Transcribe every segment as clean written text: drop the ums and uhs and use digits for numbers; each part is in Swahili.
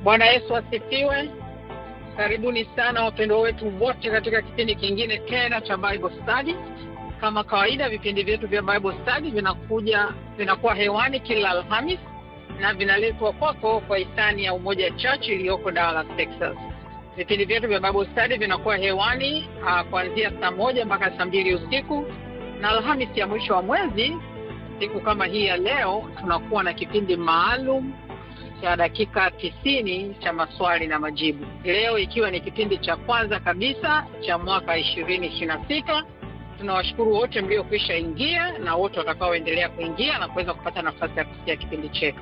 Bwana Yesu asifiwe. Karibuni sana wapendwa wetu wote katika kipindi kingine tena cha Bible Study. Kama kawaida vipindi vyetu vya Bible Study vinakuwa hewani kila Alhamisi na vinaletwa kwako kwa hisani ya Umoja Church iliyoko Dallas, Texas. Vipindi vyetu vya Bible Study vinakuwa hewani kuanzia saa 1 mpaka saa 2 usiku, na Alhamisi ya mwisho wa mwezi siku kama hii ya leo tunakuwa na kipindi maalum cha dakika 90 cha maswali na majibu. Leo ikiwa ni kipindi cha kwanza kabisa cha mwaka 2026. Tunawashukuru wote mliokwisha ingia na wote watakaoendelea kuingia na kuweza kupata nafasi ya kusikia kipindi chetu.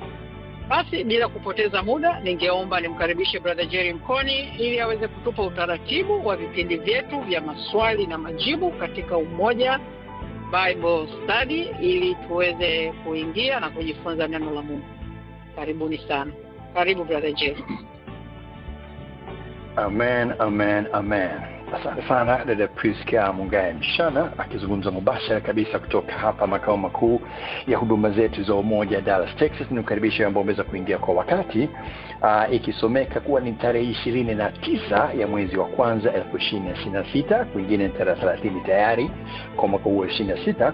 Basi bila kupoteza muda, ningeomba nimkaribishe Brother Jerry Mkoni ili aweze kutupa utaratibu wa vipindi vyetu vya maswali na majibu katika Umoja Bible Study ili tuweze kuingia na kujifunza neno la Mungu. Karibuni sana. Karibu Brother Jerry. Amen, amen, amen. Asante sana dada Priska Mungae Mshana akizungumza mubashara kabisa kutoka hapa makao makuu ya huduma zetu za Umoja Dallas, Texas. Nikukaribisha ambao umeweza kuingia kwa wakati. Ikisomeka kuwa ni tarehe 29 ya mwezi wa kwanza 2026, kwingine tarehe 30 tayari kwa mwaka huu 2026.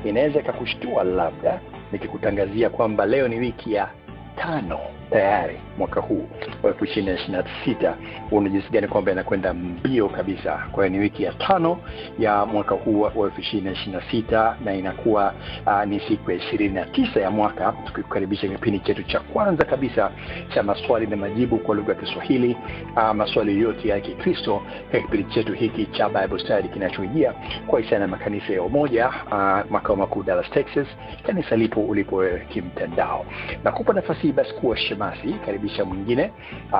Inaweza ikakushtua labda nikikutangazia kwamba leo ni wiki ya 5 tayari mwaka huu wa 2026. Unajisikia gani kwamba inakwenda mbio kabisa? Kwa hiyo ni wiki ya 5 ya mwaka huu wa 2026 na inakuwa ni siku ya 29 ya mwaka, tukikukaribisha kipindi chetu cha kwanza kabisa cha maswali na majibu kwa lugha ya Kiswahili, maswali yote ya Kikristo katika kipindi chetu hiki cha Bible Study kinachojia kwa hisani ya makanisa ya Umoja makao makuu Dallas, Texas, kanisa lipo ulipo kimtandao. Na kupa nafasi basi kuwa basi karibisha mwingine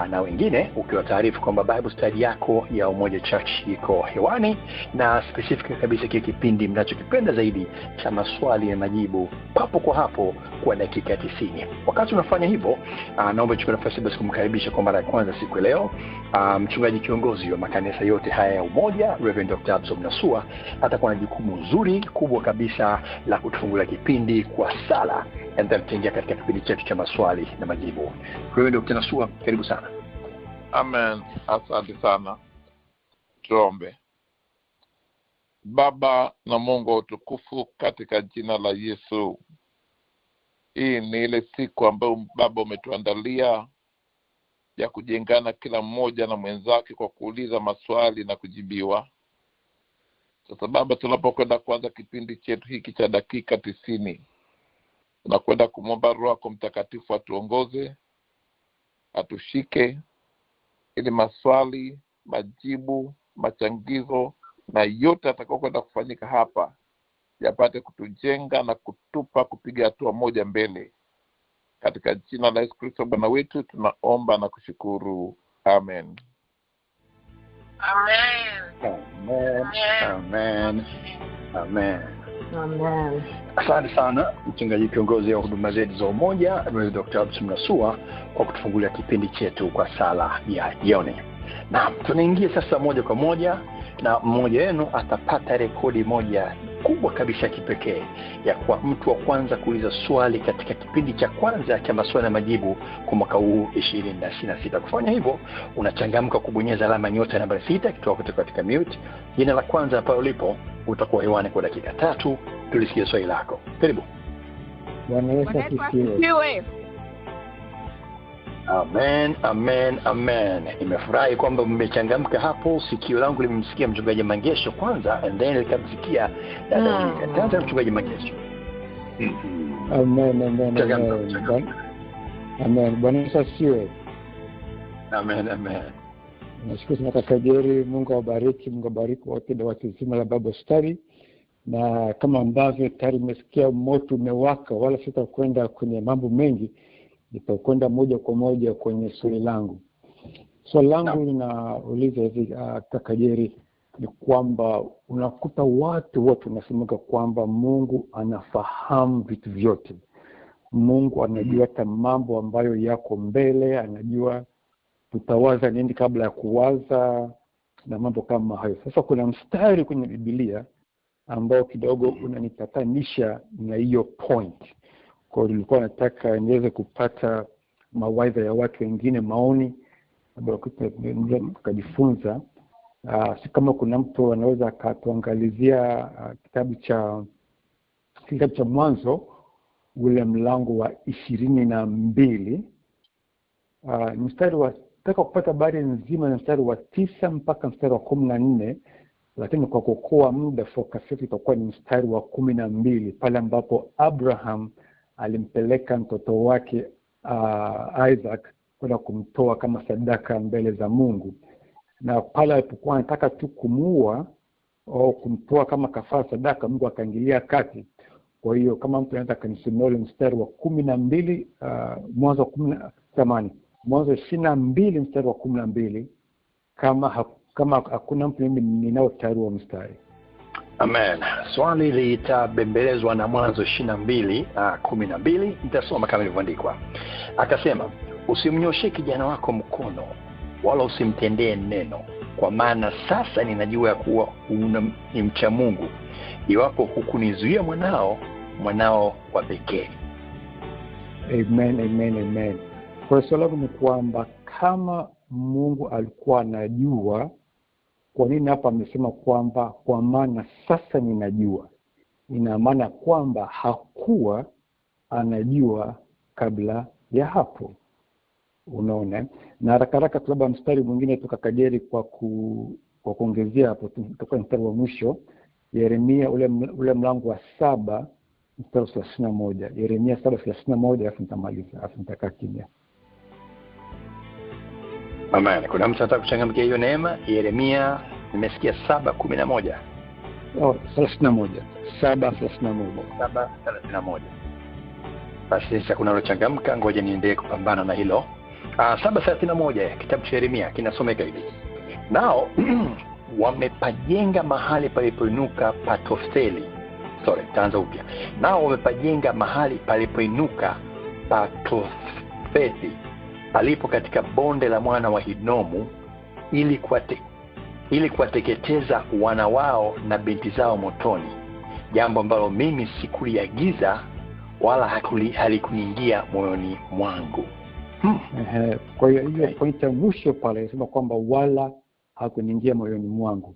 na wengine ukiwa taarifu kwamba Bible Study yako ya Umoja Church iko hewani, na specific kabisa kile kipindi mnachokipenda zaidi cha maswali na majibu papo kwa hapo kwa dakika 90. Wakati unafanya hivyo, naomba chukua nafasi basi kumkaribisha kwa mara ya kwanza siku leo mchungaji kiongozi wa makanisa yote haya ya Umoja, Reverend Dr. Absalom Nasua, atakuwa na jukumu zuri kubwa kabisa la kutufungulia kipindi kwa sala, and then tuingia katika kipindi chetu cha maswali na majibu. Reverend Dr. Nasua, karibu sana. Amen. Asante sana. Tuombe. Baba na Mungu wa utukufu, katika jina la Yesu, hii ni ile siku ambayo Baba umetuandalia ya kujengana kila mmoja na mwenzake kwa kuuliza maswali na kujibiwa. Sasa Baba, tunapokwenda kuanza kipindi chetu hiki cha dakika 90, tunakwenda kumwomba Roho yako Mtakatifu atuongoze, atushike, ili maswali, majibu, machangizo na yote atakayokwenda kufanyika hapa yapate kutujenga na kutupa kupiga hatua moja mbele. Katika jina la Yesu Kristo Bwana wetu tunaomba na kushukuru. Amen. Amen. Amen. Amen. Amen. Asante sana mchungaji kiongozi wa huduma zetu za Umoja, Reverend Dr. Absalom Nasua, kwa kutufungulia kipindi chetu kwa sala ya jioni. Na tunaingia sasa moja kwa moja, na mmoja wenu atapata rekodi moja kubwa kabisa kipekee ya kuwa mtu wa kwanza kuuliza swali katika kipindi cha kwanza cha maswali na majibu kwa mwaka huu 2026. Kufanya hivyo, unachangamka kubonyeza alama nyota namba 6 kutoka katika mute. Jina la kwanza hapa ulipo, utakuwa hewani kwa dakika 3. Tulisikie swali lako. Karibu. Bwana Yesu asifiwe. Amen, amen, amen. Nimefurahi kwamba mmechangamka hapo. Sikio langu limemsikia mchungaji Mangesho kwanza, and then likamsikia dada Wika. Tazama mchungaji Mangesho. Amen, amen, amen. Amen. Bwana Yesu asifiwe. Amen, amen. Nashukuru sana kaka Jerry. Mungu awabariki, Mungu awabariki wote na watu zima la Bible Study. Na kama ambavyo tayari umesikia moto umewaka, wala sitakwenda kwenye mambo mengi, nitakwenda moja kwa moja kwenye swali langu. Swali langu linauliza hivi kaka Jerry, ni kwamba unakuta watu wote wanasemeka kwamba Mungu anafahamu vitu vyote. Mungu anajua hata mambo ambayo yako mbele, anajua tutawaza nini kabla ya kuwaza na mambo kama hayo. Sasa kuna mstari kwenye Biblia ambao kidogo unanitatanisha na hiyo point. Kwa hiyo nilikuwa nataka niweze kupata mawaidha ya watu wengine, maoni ambayo tukajifunza. Si kama kuna mtu anaweza akatuangalizia kitabu cha Mwanzo ule mlango wa 22, mstari wa taka kupata habari nzima na mstari wa 9 mpaka mstari wa 14, lakini kwa kuokoa muda focus yetu itakuwa ni mstari wa 12, pale ambapo Abraham alimpeleka mtoto wake Isaac kwenda kumtoa kama sadaka mbele za Mungu, na pale alipokuwa anataka tu kumuua au kumtoa kama kafara sadaka, Mungu akaingilia kati. Kwa hiyo kama mtu anataka kanisomea ule mstari wa 12, Mwanzo 22 mstari wa 12, kama hakuna mtu, mimi ninao tayari wa mstari. Amen. Swali litabembelezwa na Mwanzo 22:12. Nitasoma kama ilivyoandikwa. Akasema, usimnyoshe kijana wako mkono wala usimtendee neno, kwa maana sasa ninajua ya kuwa ni mcha Mungu, iwapo hukunizuia mwanao wa pekee. Amen. Kwa sababu ni kwamba kama Mungu alikuwa anajua, kwa nini hapa amesema kwamba kwa maana sasa ninajua? Ina maana kwamba hakuwa anajua kabla ya hapo. Unaona? Na haraka labda mstari mwingine tukakajeri kwa kuongezea hapo, tutakuwa mstari wa mwisho, Yeremia ule mlango wa 7 mstari wa 31. Yeremia 7:31, alafu nitamaliza, alafu nitakaa kimya. Amen. Kuna mtu anataka kuchangamkia hiyo neema? Yeremia nimesikia 7:11. 31. 7:31. Basi sasa kuna lochangamka, ngoja niendelee kupambana na hilo. 7:31 kitabu cha Yeremia kinasomeka hivi. Nao wamepajenga mahali palipoinuka pa Tofeli. Taanza upya. Nao wamepajenga mahali palipoinuka pa Tofeli, palipo katika bonde la mwana wa Hinomu, ili kuwateketeza wana wao na binti zao motoni, jambo ambalo mimi sikuliagiza wala halikuniingia moyoni mwangu. Kwa hiyo point ya mwisho pale inasema kwamba wala hakuniingia moyoni mwangu,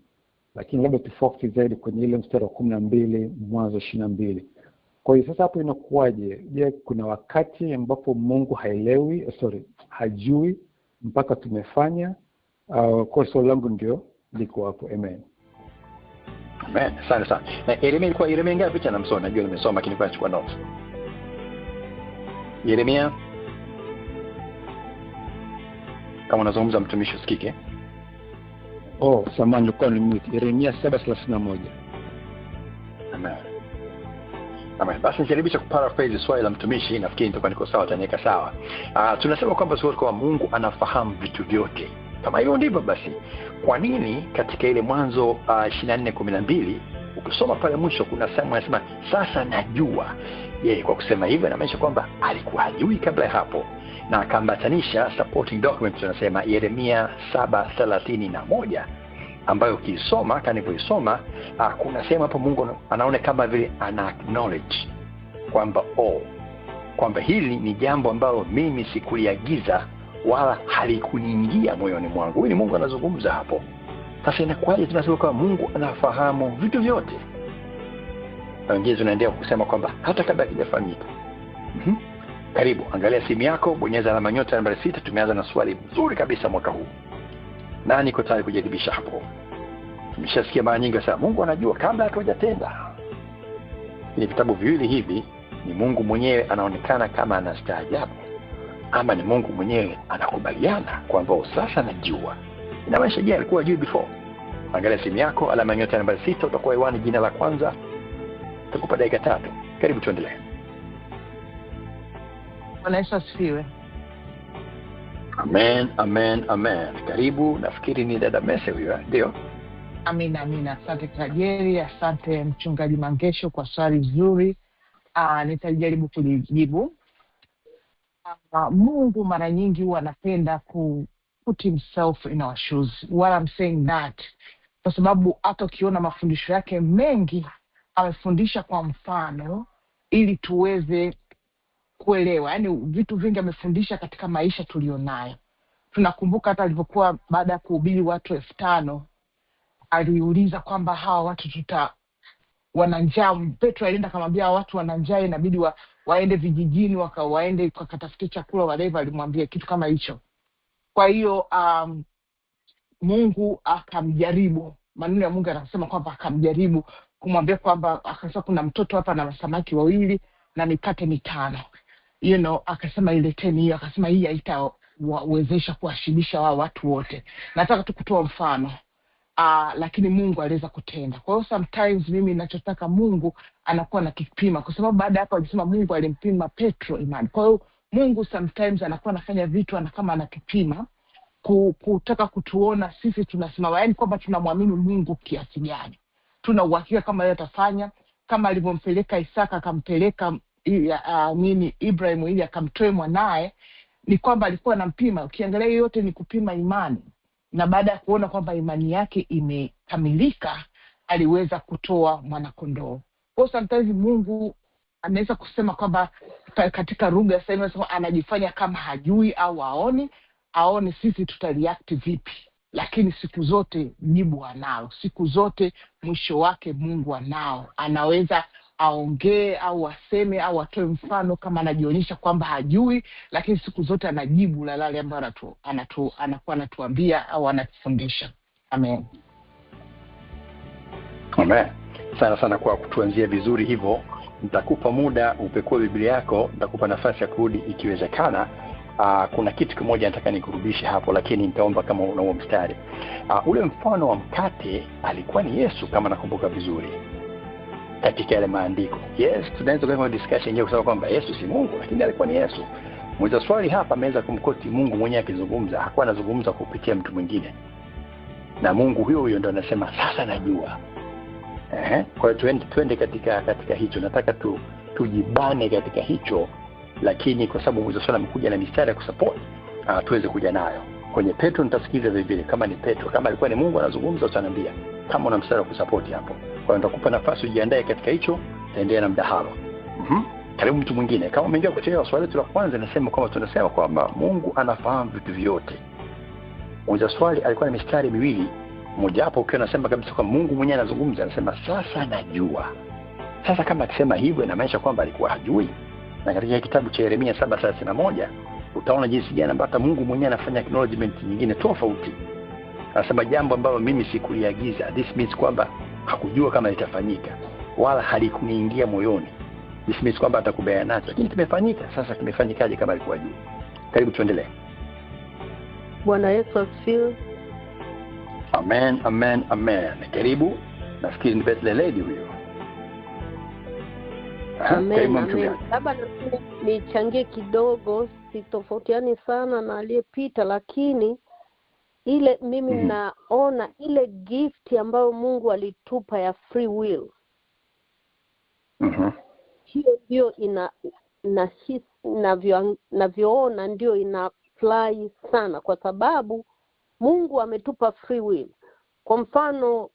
lakini labda tufocus zaidi kwenye ile mstari wa 12 Mwanzo 22. Kwa hiyo sasa hapo inakuwaje? Je, kuna wakati ambapo Mungu hajui mpaka tumefanya? Kwa swali langu ndio liko hapo. Amen. Sana. Na Yeremia ngapi tena msoma? Najua nimesoma lakini kwa chukua notes. Yeremia, kama unazungumza mtumishi usikike. Samahani, nilikuwa nimute. Yeremia 7:31. Amen. Basi nijaribisha kuparaphrase swali la mtumishi, nafikiri nitakuwa niko sawa, taniweka sawa. Tunasema kwamba kwa Mungu anafahamu vitu vyote. Kama hiyo ndivyo basi, kwa nini katika ile Mwanzo 24:12 ukisoma pale mwisho kuna sehemu inasema sasa najua? Kwa kusema hivyo inamaanisha kwamba alikuwa hajui kabla hapo, na akambatanisha supporting document tunasema Yeremia 7:31, ambayo ukisoma kanivyoisoma kuna sehemu hapo Mungu anaona kama vile ana acknowledge kwamba hili ni jambo ambalo mimi sikuliagiza wala halikuniingia moyoni mwangu. Huyu ni Mungu anazungumza hapo. Sasa inakuwaje tunasema kwamba Mungu anafahamu vitu vyote? Wengine tunaendelea kusema kwamba hata kabla hakijafanyika. Karibu, angalia simu yako, bonyeza alama nyota nambari 6. Tumeanza na swali nzuri kabisa mwaka huu. Nani yuko tayari kujaribisha hapo? Tumeshasikia mara nyingi sana Mungu anajua kabla hajatenda. Ni vitabu viwili hivi, ni Mungu mwenyewe anaonekana kama anastaajabu, ama ni Mungu mwenyewe anakubaliana kwamba sasa najua? Inamaanisha je, alikuwa ajui before? Angalia simu yako, alama nyota nambari 6, utakuwa hewani jina la kwanza. Tukupa dakika 3. Karibu tuendelee. Bwana Yesu asifiwe. Amen. Karibu, nafikiri ni dada Mese huyo, ndio? Amina. Asante Kajeri, asante mchungaji Mangesho kwa swali zuri. Nitajaribu kulijibu. Mungu mara nyingi huwa anapenda put himself in our shoes. What I'm saying that, kwa sababu hata ukiona mafundisho yake mengi amefundisha kwa mfano ili tuweze kuelewa. Yaani vitu vingi amefundisha katika maisha tulionayo. Tunakumbuka hata alipokuwa baada ya kuhubiri watu 5,000 aliuliza kwamba hawa watu wana njaa. Petro alienda akamwambia watu wana njaa, inabidi waende vijijini, waende wakatafute chakula, whatever alimwambia kitu kama hicho. Kwa hiyo Mungu akamjaribu. Maneno ya Mungu yanasema kwamba akamjaribu kumwambia kwamba akasema kuna mtoto hapa na samaki 2 na mikate 5. Akasema ileteni hiyo. Akasema hii haitawezesha kuwashibisha wao watu wote. Nataka tu kutoa mfano. Lakini Mungu aliweza kutenda. Kwa hiyo sometimes mimi ninachotaka Mungu anakuwa na kipima, kwa sababu baada hapo alisema Mungu alimpima Petro imani. Kwa hiyo Mungu sometimes anakuwa anafanya vitu kama anakipima kutaka kutuona sisi tunasimama, yaani kwamba tunamwamini Mungu kiasi gani. Tuna uhakika kama yeye atafanya, kama alivyompeleka Isaka akampeleka Ibrahim ili akamtoe mwanae, ni kwamba alikuwa anampima. Ukiangalia yote ni kupima imani. Na baada ya kuona kwamba imani yake imekamilika, aliweza kutoa mwanakondoo. Kwa sometimes Mungu anaweza kusema kwamba katika lugha sasa anasema anajifanya kama hajui au aone sisi tutareact vipi. Lakini siku zote jibu anao. Siku zote mwisho wake Mungu anao. Anaweza aongee au aseme au atoe mfano kama anajionyesha kwamba hajui, lakini siku zote anajibu la lale ambalo anakuwa anatuambia au anatufundisha. Amen. Amen. Sana kwa kutuanzia vizuri hivyo. Nitakupa muda upekue Biblia yako, nitakupa nafasi ya kurudi ikiwezekana. Kuna kitu kimoja nataka nikurudishe hapo, lakini nitaomba kama unao mstari. Ule mfano wa mkate alikuwa ni Yesu kama nakumbuka vizuri katika yale maandiko. Yes, tunaweza kuwa discussion yenyewe kusema kwamba Yesu si Mungu, lakini alikuwa ni Yesu. Mmoja swali hapa ameweza kumkoti Mungu mwenyewe akizungumza, hakuwa anazungumza kupitia mtu mwingine. Na Mungu huyo ndio anasema sasa najua. Kwa hiyo twende katika hicho. Nataka tujibane katika hicho, lakini kwa sababu mmoja swali amekuja na mistari ya kusupport, tuweze kuja nayo. Kwenye Petro nitasikiza vile kama ni Petro, kama alikuwa ni Mungu anazungumza utaniambia kama una mstari wa kusupport hapo. Kwa hiyo nitakupa nafasi ujiandae katika hicho, taendelea na mdahalo. Karibu mtu mwingine. Kama umeingia kuchelewa, swali letu la kwanza nasema tunasema kwamba Mungu anafahamu vitu vyote. Mmoja swali alikuwa na mistari 2, mmoja hapo ukiwa anasema kabisa kwamba Mungu mwenyewe anazungumza, anasema sasa najua. Sasa kama akisema hivyo inamaanisha kwamba alikuwa hajui. Na katika kitabu cha Yeremia 7:31 utaona jinsi gani ambata Mungu mwenyewe anafanya acknowledgement nyingine tofauti. Anasema jambo ambalo mimi sikuliagiza. This means kwamba hakujua kama litafanyika wala halikuniingia moyoni. This means kwamba atakubaya nacho, lakini kimefanyika. Sasa kimefanyikaje kama alikuwa juu? Karibu tuendelee. Bwana Yesu asifiwe. Amen. Karibu. Nafikiri ni Bethlehem lady huyo. Amen. Labda nichangie kidogo, sitofautiani sana na aliyepita, lakini ile mimi naona ile gift ambayo Mungu alitupa ya free will. Hiyo ndio navyoona ndio ina apply sana, kwa sababu Mungu ametupa free will. Kwa mfano,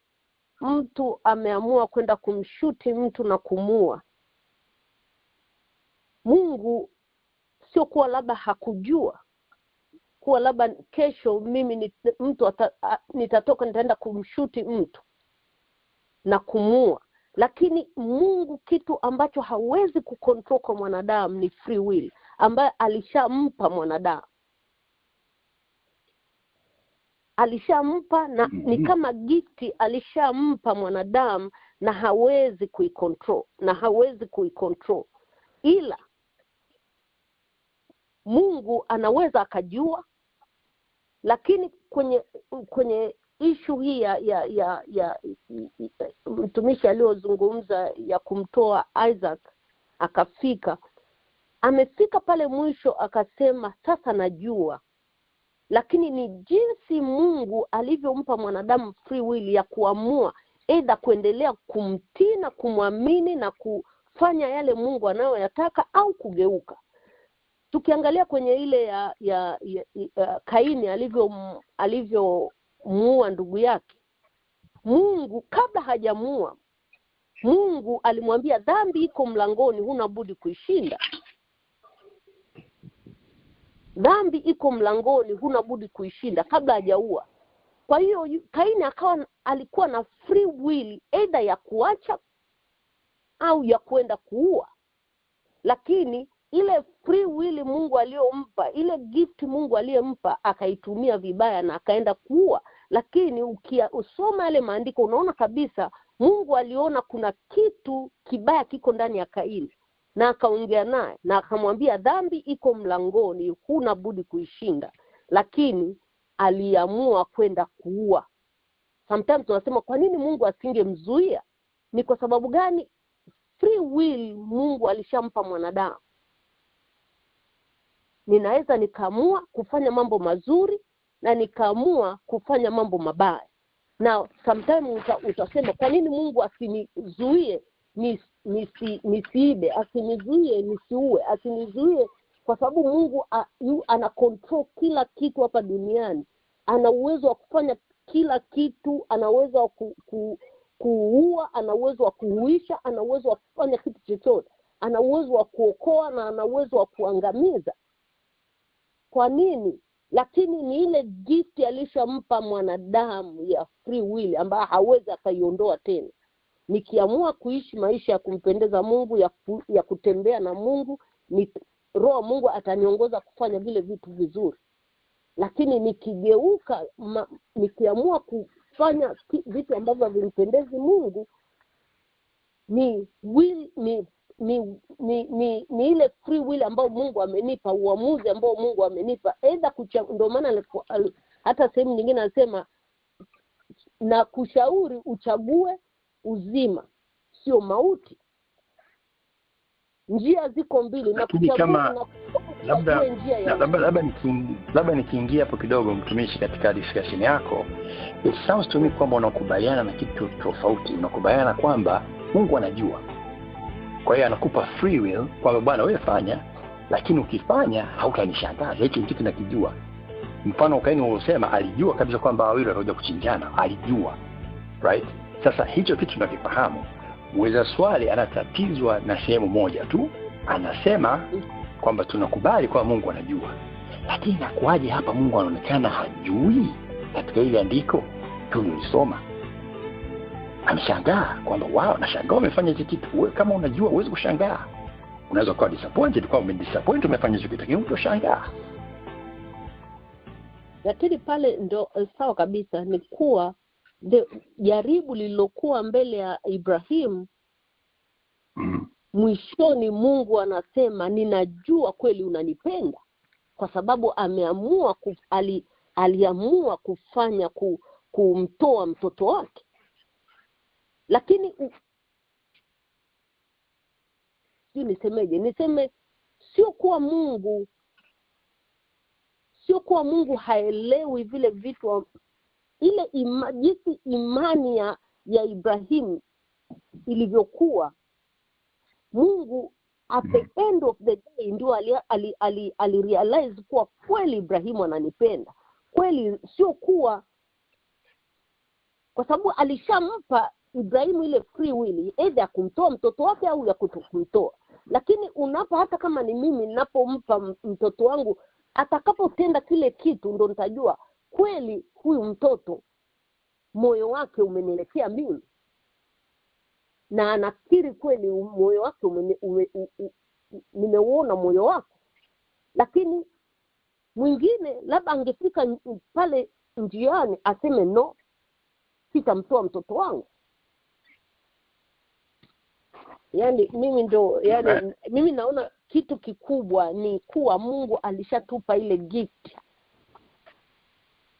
mtu ameamua kwenda kumshuti mtu na kumua. Mungu sio kuwa labda hakujua kuwa labda kesho mimi nitatoka nitaenda kumshuti mtu na kumua. Lakini Mungu kitu ambacho hawezi kucontrol kwa mwanadamu ni free will ambaye alishampa mwanadamu. Alishampa na ni kama gifti alishampa mwanadamu, na hawezi kuicontrol. Ila Mungu anaweza akajua. Lakini kwenye issue hii ya mtumishi aliyozungumza ya kumtoa Isaac, amefika pale mwisho akasema sasa najua. Lakini ni jinsi Mungu alivyompa mwanadamu free will ya kuamua aidha kuendelea kumtii na kumwamini na kufanya yale Mungu anayoyataka au kugeuka. Tukiangalia kwenye ile ya Kaini alivyomuua ndugu yake, Mungu kabla hajamuua, Mungu alimwambia dhambi iko mlangoni, huna budi kuishinda. dhambi iko mlangoni, huna budi kuishinda kabla hajaua. Kwa hiyo Kaini alikuwa na free will either ya kuacha au ya kwenda kuua. Lakini ile free will Mungu aliyompa, ile gift Mungu aliyempa, akaitumia vibaya na akaenda kuua. Lakini usoma yale maandiko unaona kabisa Mungu aliona kuna kitu kibaya kiko ndani ya Kaini, na akaongea naye na akamwambia dhambi iko mlangoni, huna budi kuishinda. Lakini aliamua kwenda kuua. Sometimes tunasema kwa nini Mungu asingemzuia? Ni kwa sababu gani? Free will Mungu alishampa mwanadamu. Ninaweza nikaamua kufanya mambo mazuri na nikaamua kufanya mambo mabaya. Na sometimes utasema kwa nini Mungu asinizuie nisiibe, asinizuie nisiue, asinizuie? Kwa sababu Mungu ana control kila kitu hapa duniani. Ana uwezo wa kufanya kila kitu, ana uwezo wa kuua, ana uwezo wa kuhuisha, ana uwezo wa kufanya kitu chochote. Ana uwezo wa kuokoa na ana uwezo wa kuangamiza. Kwa nini? Lakini ni ile gift alishampa mwanadamu ya free will ambayo hawezi akaiondoa tena. Nikiamua kuishi maisha ya kumpendeza Mungu, ya kutembea na Mungu, Roho Mungu ataniongoza kufanya vile vitu vizuri. Lakini nikigeuka, nikiamua kufanya vitu ambavyo havimpendezi Mungu, ni ile free will ambayo Mungu amenipa, uamuzi ambao Mungu amenipa. Ndio maana hata sehemu nyingine anasema na kushauri uchague uzima, sio mauti. Njia ziko mbili, na kuchagua labda nikiingia hapo kidogo mtumishi, katika discussion yako it sounds to me kwamba unakubaliana na kitu tofauti. Unakubaliana kwamba Mungu anajua, kwa hiyo anakupa free will kwamba bwana wewe fanya, lakini ukifanya hautanishangaza, hicho kitu nakijua. Mfano Kaini unasema alijua kabisa kwamba wawili watakuja kuchinjana, alijua, right? Sasa hicho kitu tunakifahamu. Mweza swali anatatizwa na sehemu moja tu, anasema kwamba tunakubali kwa Mungu anajua, lakini inakuaje hapa Mungu anaonekana hajui? Katika ile andiko tulisoma ameshangaa kwamba wao, nashangaa umefanya hicho kitu. Wewe kama unajua huwezi kushangaa. Unaweza kuwa disappointed kwa umedisappoint umefanya hicho kitu, lakini utoshangaa. Lakini pale ndo sawa kabisa, ni kuwa jaribu lililokuwa mbele ya Ibrahim, mwishoni Mungu anasema ninajua kweli unanipenda, kwa sababu ameamua aliamua kufanya kumtoa mtoto wake. Lakini niseme sio kuwa Mungu haelewi vile vitu, ile jinsi imani ya Ibrahim ilivyokuwa. Mungu at the end of the day ndio ali realize kuwa kweli Ibrahim ananipenda kweli, sio kuwa, kwa sababu alishampa Ibrahim ile free will either kumtoa mtoto wake au ya kutokumtoa. Lakini hata kama ni mimi ninapompa mtoto wangu, atakapotenda kile kitu ndo nitajua kweli huyu mtoto moyo wake umenielekea mimi, na anakiri kweli moyo wake nimeuona moyo wake. Lakini mwingine labda angefika pale njiani aseme no, sitamtoa mtoto wangu. Mimi naona kitu kikubwa ni kuwa Mungu alishatupa ile gift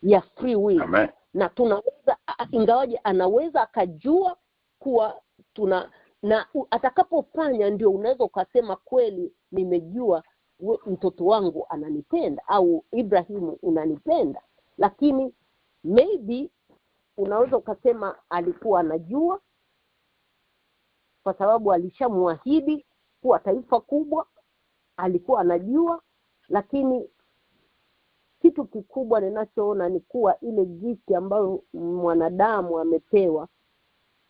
ya free will. Amen. Na tunaweza, ingawaje anaweza akajua kuwa na atakapofanya ndio unaweza ukasema kweli nimejua mtoto wangu ananipenda au Ibrahimu unanipenda. Lakini maybe unaweza ukasema alikuwa anajua kwa sababu alishamwahidi kuwa taifa kubwa, alikuwa anajua. Lakini kitu kikubwa ninachoona ni kuwa ile gift ambayo mwanadamu amepewa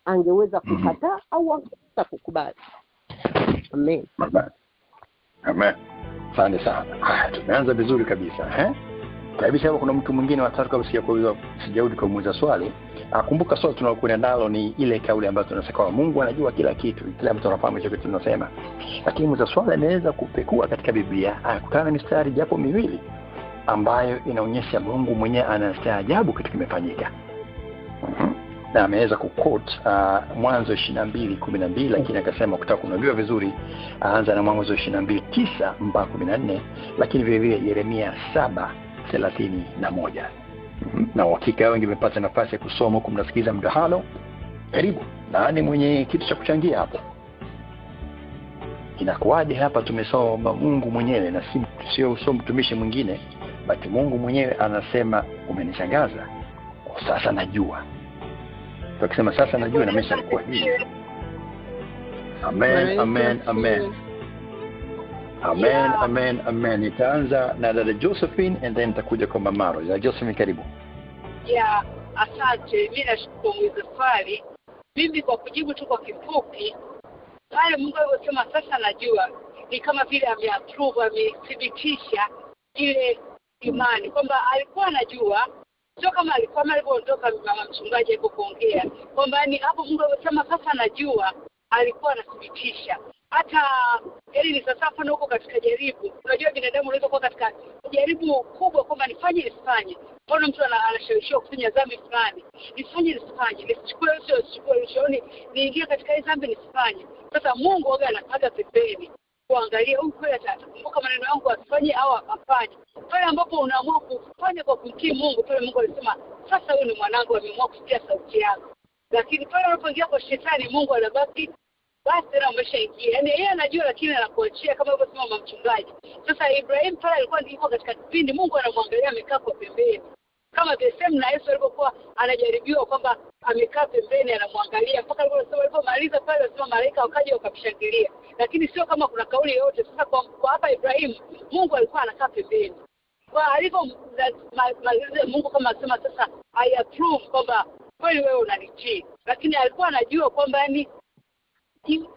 angeweza kukataa au angeweza kukubali. Amen. Amen. Asante sana. Haya, tumeanza vizuri kabisa. Kabisa hapa kuna mtu mwingine watatu kabla sijarudi kumuuliza swali. Kumbuka swali tunalokuwa nalo ni ile kauli ambayo tunasema Mungu anajua kila kitu, kila mtu anafahamu hicho kitu tunasema. Lakini muuliza swali anaweza kupekua katika Biblia, akutana na mistari japo miwili ambayo inaonyesha Mungu mwenyewe anastaajabu kitu kimefanyika. Na ameweza kuquote Mwanzo 22:12, lakini akasema ukitaka kunajua vizuri aanza na Mwanzo 22:9 mpaka 14, lakini vile vile Yeremia 7:31. Na hakika wengi wamepata nafasi ya kusoma huku mnasikiza mdahalo. Karibu. Nani mwenye kitu cha kuchangia hapo? Inakuwaje hapa tumesoma Mungu mwenyewe na sio mtumishi mwingine, bali Mungu mwenyewe anasema umenishangaza. Sasa najua. Tukisema sasa najua na mesha alikuwa hivi. Amen, amen, amen. Amen, amen, amen. Nitaanza na dada Josephine and then nitakuja kwa Mamaro. Ya Josephine, karibu. Asante. Mimi nashukuru kwa swali. Mimi kwa kujibu tu kwa kifupi, pale Mungu aliposema sasa najua, ni kama vile ameapprove, amethibitisha ile imani kwamba alikuwa anajua. Sio kama alikuwa alipoondoka mama mchungaji hapo kuongea kwamba ni hapo Mungu alisema sasa najua, alikuwa anathibitisha. Hata ni sasa na huko katika jaribu. Unajua binadamu unaweza kuwa katika jaribu kubwa kwamba nifanye nisifanye. Mbona mtu anashawishiwa kufanya dhambi fulani? Nifanye nisifanye. Nisichukue ushauri niingie katika hizo dhambi nisifanye. Sasa Mungu waga anakaga pembeni kuangalia huyu kweli atakumbuka maneno yangu asifanye au afanye. Pale ambapo unaamua kufanya kwa kumtii Mungu, pale Mungu alisema sasa wewe ni mwanangu, ameamua kusikia sauti yako. Lakini pale unapoingia kwa shetani, Mungu anabaki basi tena umeshaingia. Yaani yeye anajua lakini anakuachia kama alivyosema mama mchungaji. Sasa Ibrahim pale alikuwa ndiko katika kipindi Mungu anamwangalia amekaa kwa pembeni. Kama the same na Yesu alipokuwa anajaribiwa kwamba amekaa pembeni anamwangalia mpaka alipomaliza pale anasema malaika wakaja wakamshangilia. Lakini sio kama kuna kauli yote. Sasa kwa hapa Ibrahim Mungu alikuwa anakaa pembeni. Kwa alipomaliza Mungu kama anasema sasa I approve kwamba kweli wewe unanitii. Lakini alikuwa anajua kwamba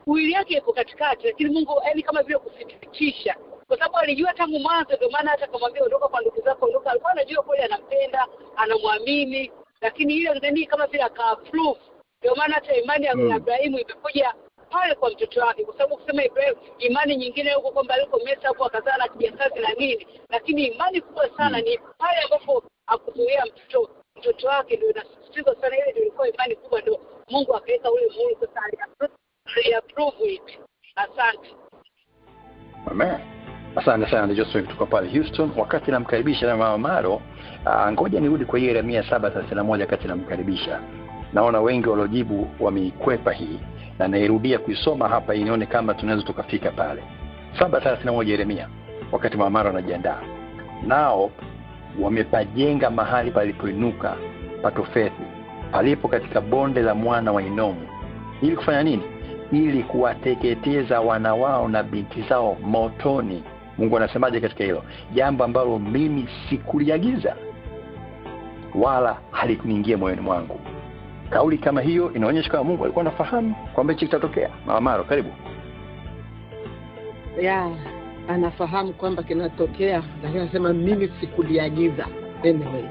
mwili yake iko katikati, lakini Mungu kama vile kuthibitisha, kwa sababu alijua tangu mwanzo. Ndio maana hata kamwambia ondoka kwa ndugu zako, ondoka. Alikuwa anajua kweli anampenda, anamwamini, lakini ile ndani kama vile aka-approve. Ndio maana hata imani ya Ibrahimu imekuja pale kwa mtoto wake, kwa sababu kusema Ibrahimu imani nyingine huko kwamba aliko mesa hapo akazaa na kijakazi na nini, lakini imani kubwa sana ni pale ambapo akuzuia mtoto wake. Ndio inasisitiza sana, ile ndio ilikuwa imani kubwa, ndio Mungu akaweka ule muhuri sasa approve it. Asante. Amen. Asante sana Joseph kutoka pale Houston. Wakati namkaribisha na Mama Maro, ngoja nirudi kwa Yeremia 7:31 wakati namkaribisha. Naona wengi waliojibu wamekwepa hii na nairudia kuisoma hapa ili nione kama tunaweza tukafika pale. 7:31 Yeremia, wakati Mama Maro anajiandaa. Nao wamepajenga mahali palipoinuka patofethi, palipo katika bonde la mwana wa Inomu. Ili kufanya nini? Ili kuwateketeza wana wao na binti zao motoni. Mungu anasemaje katika hilo? Jambo ambalo mimi sikuliagiza wala halikuingia moyoni mwangu. Kauli kama hiyo inaonyesha kama Mungu alikuwa anafahamu kwamba hicho kitatokea. Mama Maro, karibu. Anafahamu kwamba kinatokea, lakini anasema mimi sikuliagiza. Anyway,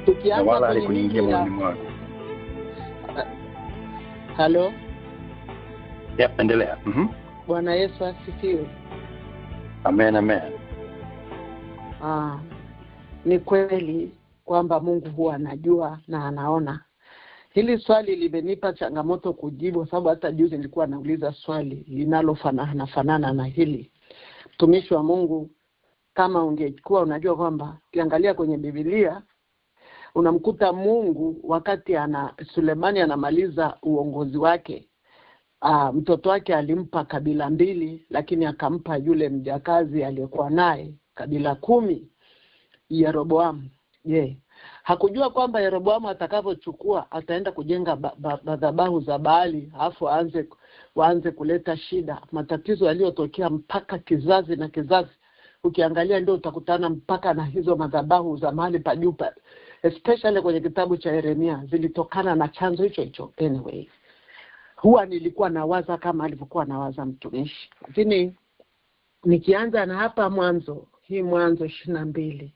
tukianza wala halikuingia moyoni mwangu. Hello? Endelea. Bwana Yesu asifiwe. Amen, amen. Ni kweli kwamba Mungu huwa anajua na anaona. Hili swali limenipa changamoto kujibu, sababu hata juzi nilikuwa nauliza swali linalofanana na hili. Mtumishi wa Mungu, kama ungekuwa unajua kwamba ukiangalia kwenye Biblia unamkuta Mungu wakati Sulemani anamaliza uongozi wake, mtoto wake alimpa kabila 2, lakini akampa yule mjakazi aliyekuwa naye kabila 10, Yeroboamu. Hakujua kwamba Yeroboamu atakapochukua ataenda kujenga madhabahu za Baali, alafu waanze kuleta shida, matatizo yaliyotokea mpaka kizazi na kizazi. Ukiangalia ndio utakutana mpaka na hizo madhabahu za mahali pa juu, especially kwenye kitabu cha Yeremia, zilitokana na chanzo hicho. Anyway, huwa nilikuwa nawaza kama alivyokuwa nawaza mtumishi. Lakini nikianza na hapa mwanzo, hii Mwanzo 22,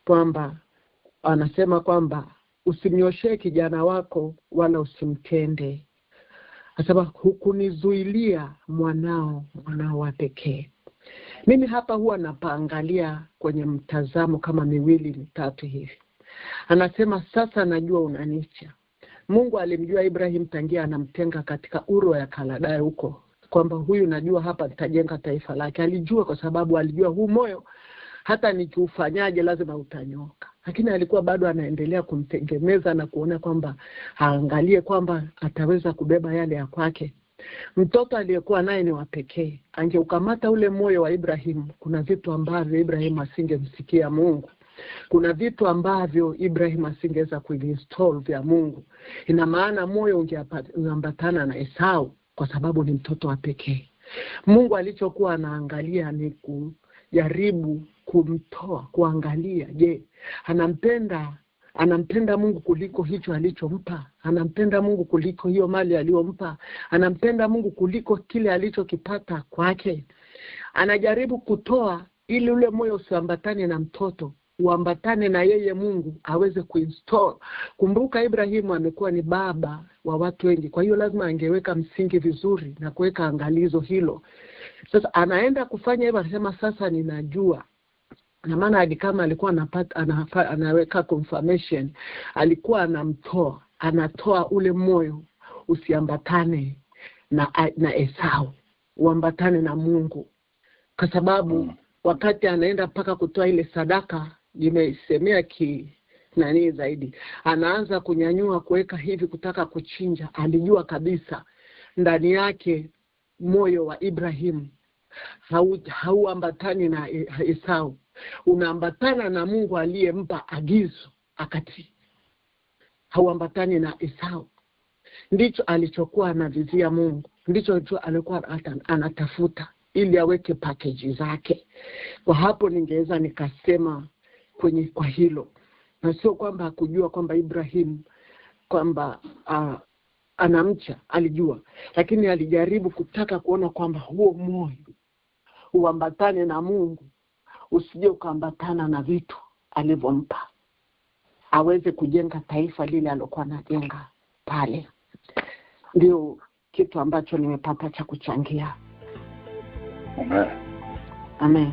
kwamba anasema kwamba usimnyoshee kijana wako wala usimtende. Anasema hukunizuilia mwanao wa pekee. Mimi hapa huwa napaangalia kwenye mtazamo kama 2-3 hivi. Anasema sasa najua unanicha. Mungu alimjua Ibrahim tangia anamtenga katika Uru ya Kaldea huko, kwamba huyu najua hapa nitajenga taifa lake. Alijua kwa sababu alijua huu moyo hata nikiufanyaje lazima utanyoka. Lakini alikuwa bado anaendelea kumtegemeza na kuona kwamba aangalie kwamba ataweza kubeba yale ya kwake. Mtoto aliyekuwa naye ni wa pekee. Angeukamata ule moyo wa Ibrahim, kuna vitu ambavyo Ibrahim asingemsikia Mungu. Kuna vitu ambavyo Ibrahim asingeweza kuinstall vya Mungu. Ina maana moyo ungeambatana na Esau kwa sababu ni mtoto wa pekee. Mungu alichokuwa anaangalia ni kujaribu kumtoa, kuangalia je, anampenda Mungu kuliko hicho alichompa? Anampenda Mungu kuliko hiyo mali aliyompa? Anampenda Mungu kuliko kile alichokipata kwake? Anajaribu kutoa ili ule moyo usiambatane na mtoto, uambatane na yeye Mungu aweze kuinstall. Kumbuka Ibrahimu amekuwa ni baba wa watu wengi, kwa hiyo lazima angeweka msingi vizuri na kuweka angalizo hilo. Sasa anaenda kufanya hivyo, anasema sasa ninajua. Na maana hadi kama alikuwa anaweka confirmation, alikuwa anatoa ule moyo usiambatane na Esau, uambatane na Mungu. Kwa sababu wakati anaenda mpaka kutoa ile sadaka, nimesemea zaidi, anaanza kunyanyua kuweka hivi kutaka kuchinja. Alijua kabisa ndani yake moyo wa Ibrahim hauambatani na Esau, unaambatana na Mungu aliyempa agizo akati. Hauambatani na Esau. Ndicho alichokuwa anavizia Mungu, ndicho alikuwa anatafuta ili aweke package zake. Kwa hapo ningeweza nikasema kwa hilo. Na sio kwamba hakujua kwamba Ibrahim kwamba anamcha, alijua, lakini alijaribu kutaka kuona kwamba huo moyo uambatane na Mungu, usije ukaambatana na vitu alivyompa aweze kujenga taifa lile alokuwa anajenga pale. Ndio kitu ambacho nimepata cha kuchangia. Amen.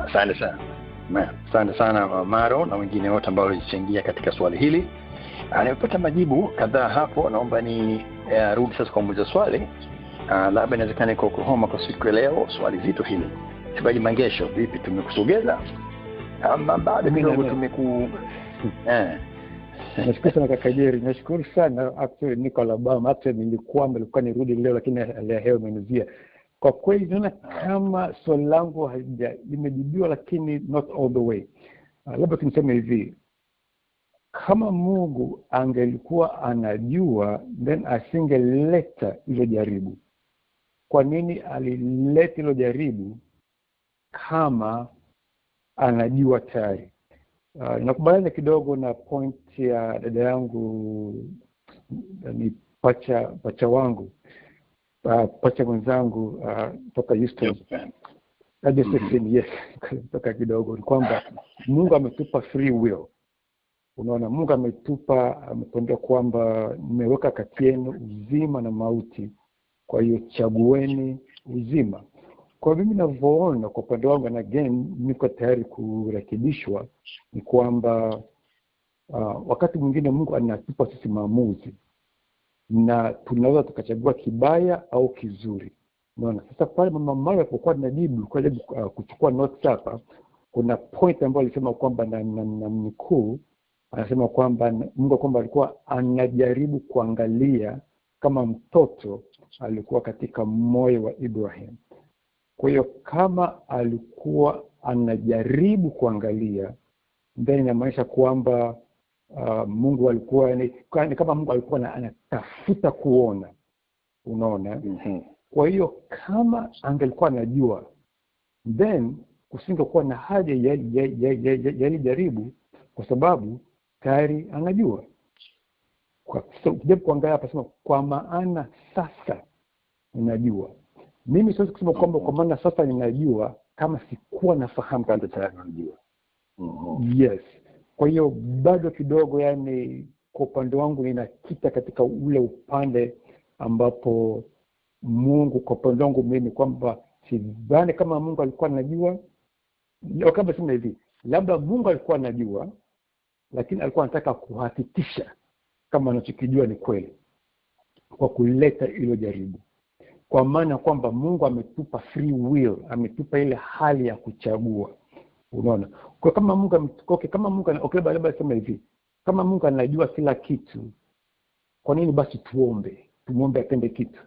Asante sana. Asante sana Maro na wengine wote ambao walichangia katika swali hili. Nimepata majibu kadhaa hapo. Naomba ni rudi sasa kwa muuliza swali. Labda inawezekana iko Oklahoma kwa siku ya leo. Swali zito hili. Sibaji Mangesho, vipi, tumekusogeza ama bado kidogo Nashukuru sana kaka Jerry. Nashukuru sana. Actually niko Alabama. Actually nilikuwa nirudi leo, lakini leo imenizia. Kwa kweli naona kama swali langu limejibiwa, lakini not all the way. Labda tuniseme hivi, kama Mungu angelikuwa anajua, then asingeleta ile jaribu. Kwa nini alileta ile jaribu kama anajua tayari? Nakubaliana kidogo na point ya dada yangu, ni pacha wangu, pacha mwenzangu toka Houston. Yes, toka kidogo ni kwamba Mungu ametupa free will. Unaona, Mungu ametuambia kwamba nimeweka kati yenu uzima na mauti, kwa hiyo chagueni uzima. Kwa mimi ninavyoona kwa upande wangu, na again niko tayari kurekebishwa, ni kwamba wakati mwingine Mungu anatupa sisi maamuzi na tunaweza tukachagua kibaya au kizuri. Unaona, sasa pale mama Mara alipokuwa anajibu kwa sababu kuchukua notes hapa, kuna point ambayo alisema kwamba na mkuu anasema kwamba Mungu kwamba alikuwa anajaribu kuangalia kama mtoto alikuwa katika moyo wa Ibrahim. Kwa hiyo kama alikuwa anajaribu kuangalia, then inamaanisha kwamba Mungu alikuwa ni kama Mungu alikuwa anatafuta kuona. Unaona? Kwa hiyo kama angelikuwa anajua, then kusingekuwa na haja ya jaribu, kwa sababu tayari anajua. Kwa sababu kuangalia hapa sema kwa maana sasa ninajua. Mimi siwezi kusema kwamba kwa maana sasa ninajua kama sikuwa nafahamu kwanza tayari unajua. Yes. Kwa hiyo bado kidogo, yani kwa upande wangu ninakita katika ule upande ambapo Mungu, kwa upande wangu mimi, kwamba sidhani kama Mungu alikuwa anajua, au kama sema hivi, labda Mungu alikuwa anajua, lakini alikuwa anataka kuhakikisha kama anachokijua ni kweli kwa kuleta hilo jaribu. Kwa maana kwamba Mungu ametupa free will, ametupa ile hali ya kuchagua. Unaona? Kwa kama Mungu labda sema hivi, kama Mungu anajua kila kitu, kwa nini basi tumuombe atende kitu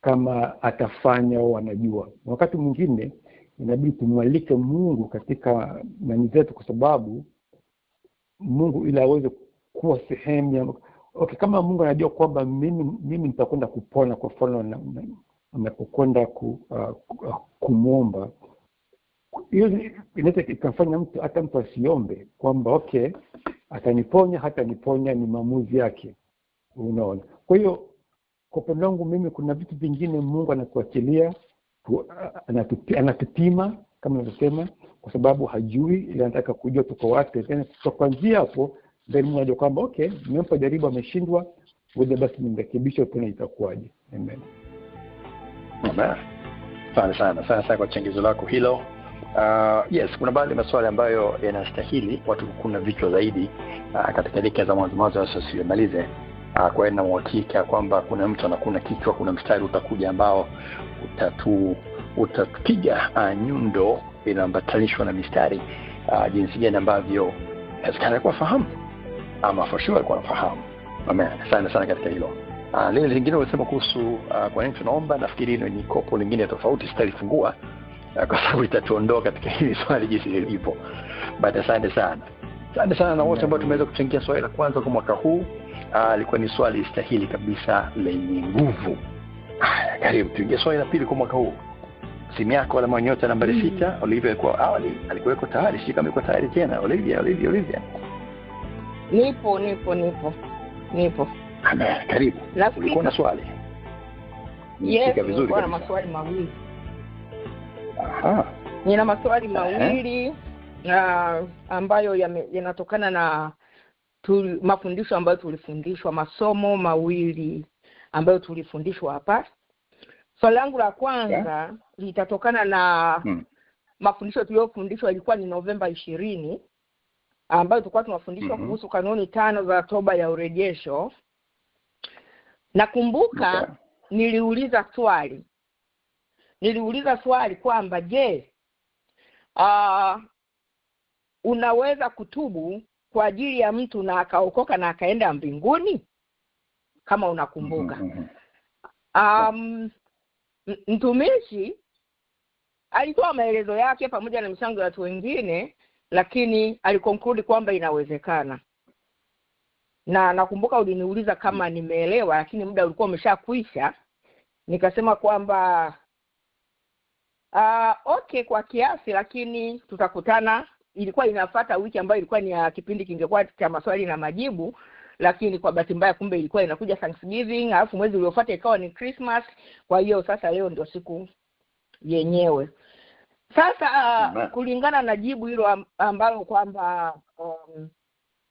kama atafanya au anajua? Wakati mwingine inabidi tumwalike Mungu katika nani zetu, kwa sababu Mungu ili aweze kuwa sehemu ya kama Mungu anajua kwamba mimi nitakwenda kupona, kwa mfano napokwenda kumuomba, hiyo inaweza ikafanya hata mtu asiombe kwamba ataniponya, hataniponya, ni maamuzi yake. Unaona? Kwa hiyo kwa upande wangu mimi, kuna vitu vingine Mungu anatuachilia, anatupima kama nilivyosema, kwa sababu hajui, ili anataka kujua tuko wapi. Tena kuanzia hapo ndio Mungu anajua kwamba nimempa jaribu, ameshindwa, ngoja basi nimrekebishe, tena itakuwaje. Amen. Amen. Sana kwa changizo lako hilo. Yes, kuna baadhi ya maswali ambayo yanastahili watu kuna vichwa zaidi katika dakika za mwanzo sasa siwemalize. Kwa hiyo nauhakika kwamba kuna mtu anakuna kichwa, kuna mstari utakuja ambao utatupiga nyundo inaambatanishwa na mistari jinsi gani ambavyo inawezekana kwa fahamu ama for sure alikuwa anafahamu. Amen. Sana katika hilo. Lile lingine unasema kuhusu kwa nini tunaomba, nafikiri hilo ni kopo lingine tofauti, sitalifungua kwa sababu itatuondoa katika hili swali jinsi lilivyo. But asante sana na wote ambao tumeweza kuchangia swali la kwanza kwa mwaka huu. Ilikuwa ni swali stahili kabisa lenye nguvu. Karibu tuingie swali la pili kwa mwaka huu. Simu yako wala manyota nambari 6. Olivia kwa awali alikuweko tayari, si kama iko tayari tena. Olivia. Nipo. Amen. Karibu. Ulikuwa na swali? Yes, nilikuwa na maswali mawili. Nina maswali mawili ambayo yanatokana na mafundisho ambayo tulifundishwa, masomo mawili ambayo tulifundishwa hapa. Swali langu la kwanza litatokana na mafundisho tuliyofundishwa, ilikuwa ni Novemba 20 ambayo tulikuwa tunafundishwa kuhusu kanuni 5 za toba ya urejesho. Nakumbuka niliuliza swali kwamba je, unaweza kutubu kwa ajili ya mtu na akaokoka na akaenda mbinguni? Kama unakumbuka. Mtumishi alitoa maelezo yake pamoja na michango ya watu wengine, lakini aliconclude kwamba inawezekana. Na nakumbuka uliniuliza kama nimeelewa, lakini muda ulikuwa umeshakwisha. Nikasema kwamba kwa kiasi, lakini tutakutana. Ilikuwa inafuata wiki ambayo ilikuwa ni ya kipindi kingekuwa cha maswali na majibu, lakini kwa bahati mbaya kumbe ilikuwa inakuja Thanksgiving, alafu mwezi uliofuata ikawa ni Christmas. Kwa hiyo sasa leo ndio siku yenyewe. Sasa kulingana na jibu hilo ambalo kwamba